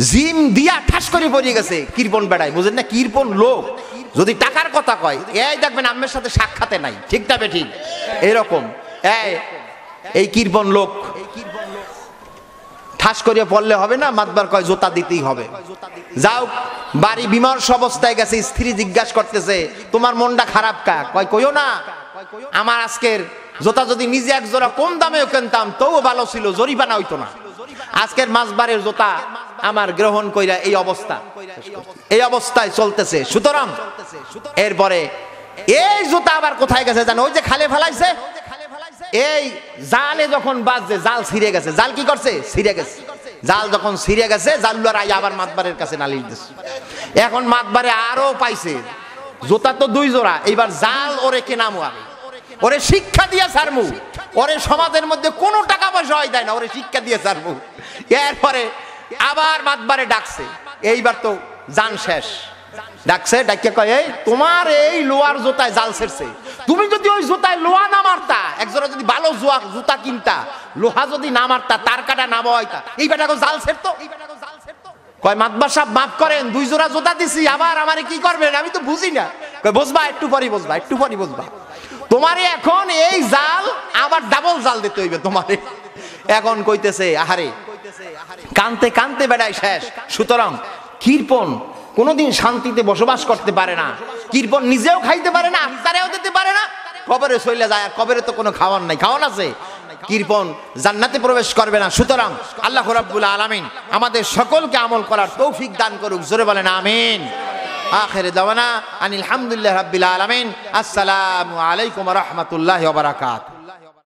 জিম দিয়া ঠাস করে পড়ে গেছে কৃপণ বেড়ায়, বুঝেন না? কৃপণ লোক যদি টাকার কথা কয়, এই দেখবেন আম্মের সাথে সাক্ষাতে নাই, ঠিক না বেঠিক? এরকম এই কৃপণ লোক ঠাস করে পড়লে হবে না, মাতবার কয় জুতা দিতেই হবে। যাও বাড়ি বিমর্ষ অবস্থায় গেছে, স্ত্রী জিজ্ঞাসা করতেছে তোমার মনটা খারাপ কা? কয় কইও না, আমার আজকের জুতা যদি নিজে এক জোড়া কম দামেও কিনতাম তবু ভালো ছিল, জরিমানা হইতো না। আজকের মাসবারের জুতা আমার গ্রহণ কইরা এই অবস্থায় চলতেছে। সুতরাং এরপরে এই জুতা আবার কোথায় গেছে জানো? ওই যে খালে ফেলাইছে, এই জালে যখন বাজছে জাল ছিঁড়ে গেছে। জাল কি করছে? ছিঁড়ে গেছে। জাল যখন ছিঁড়ে গেছে, জালুয়ার আই আবার মাতবারের কাছে নালিশ দিচ্ছে। এখন মাতবারে আরো পাইছে জুতা তো 2 জোড়া, এইবার জাল ওরে কেনামু, আমি ওরে শিক্ষা দিয়ে ছাড়মু, ওরে সমাজের মধ্যে কোনো টাকা পয়সা হয় দেয় না, ওরে শিক্ষা দিয়ে ছাড়মু। এরপরে আবার মাতবারে ডাকছে, এইবার তো জান শেষ। ডাকছে, ডাকিয়ে কয় এই তোমার এই লোহার জুতায় জাল ছেড়ছে, তুমি যদি ওই জুতায় লোহা না মারতা, একজোড়া যদি ভালো জুতা কিনতা, লোহা যদি না মারতা, তার কাটা না বয়তা, এই বেটাকে জাল ছেড়তো। কয় মাতবার সাহেব মাফ করেন, 2 জোড়া জুতা দিছি, আবার আমারে কি করবেন আমি তো বুঝি না। কয় বুঝবা, একটু পরে বুঝবা, একটু পরে বুঝবা। তোমারে এখন এই জাল আবার ডাবল জাল দিতে হইবে তোমারে। এখন কইতেছে আহারে, কানতে কানতে বেড়ায় শেষ। সুতরাং কৃপণ কোনোদিন শান্তিতে বসবাস করতে পারে না, কৃপণ নিজেও খাইতে পারে না, আত্মারেও দিতে পারে না, কবরে চলে যায়। আর কবরে তো কোনো খাওয়ান নাই, খাওয়ান আছে? কৃপণ জান্নাতে প্রবেশ করবে না। সুতরাং আল্লাহ রাব্বুল আলামিন আমাদের সকলকে আমল করার তৌফিক দান করুক, জোরে বলেন আমিন। আখির দাওয়ানা আনিল হামদুলিল্লাহি রাব্বিল আলামিন। আসসালামু আলাইকুম ওয়া রাহমাতুল্লাহি ওয়া বারাকাতুহু।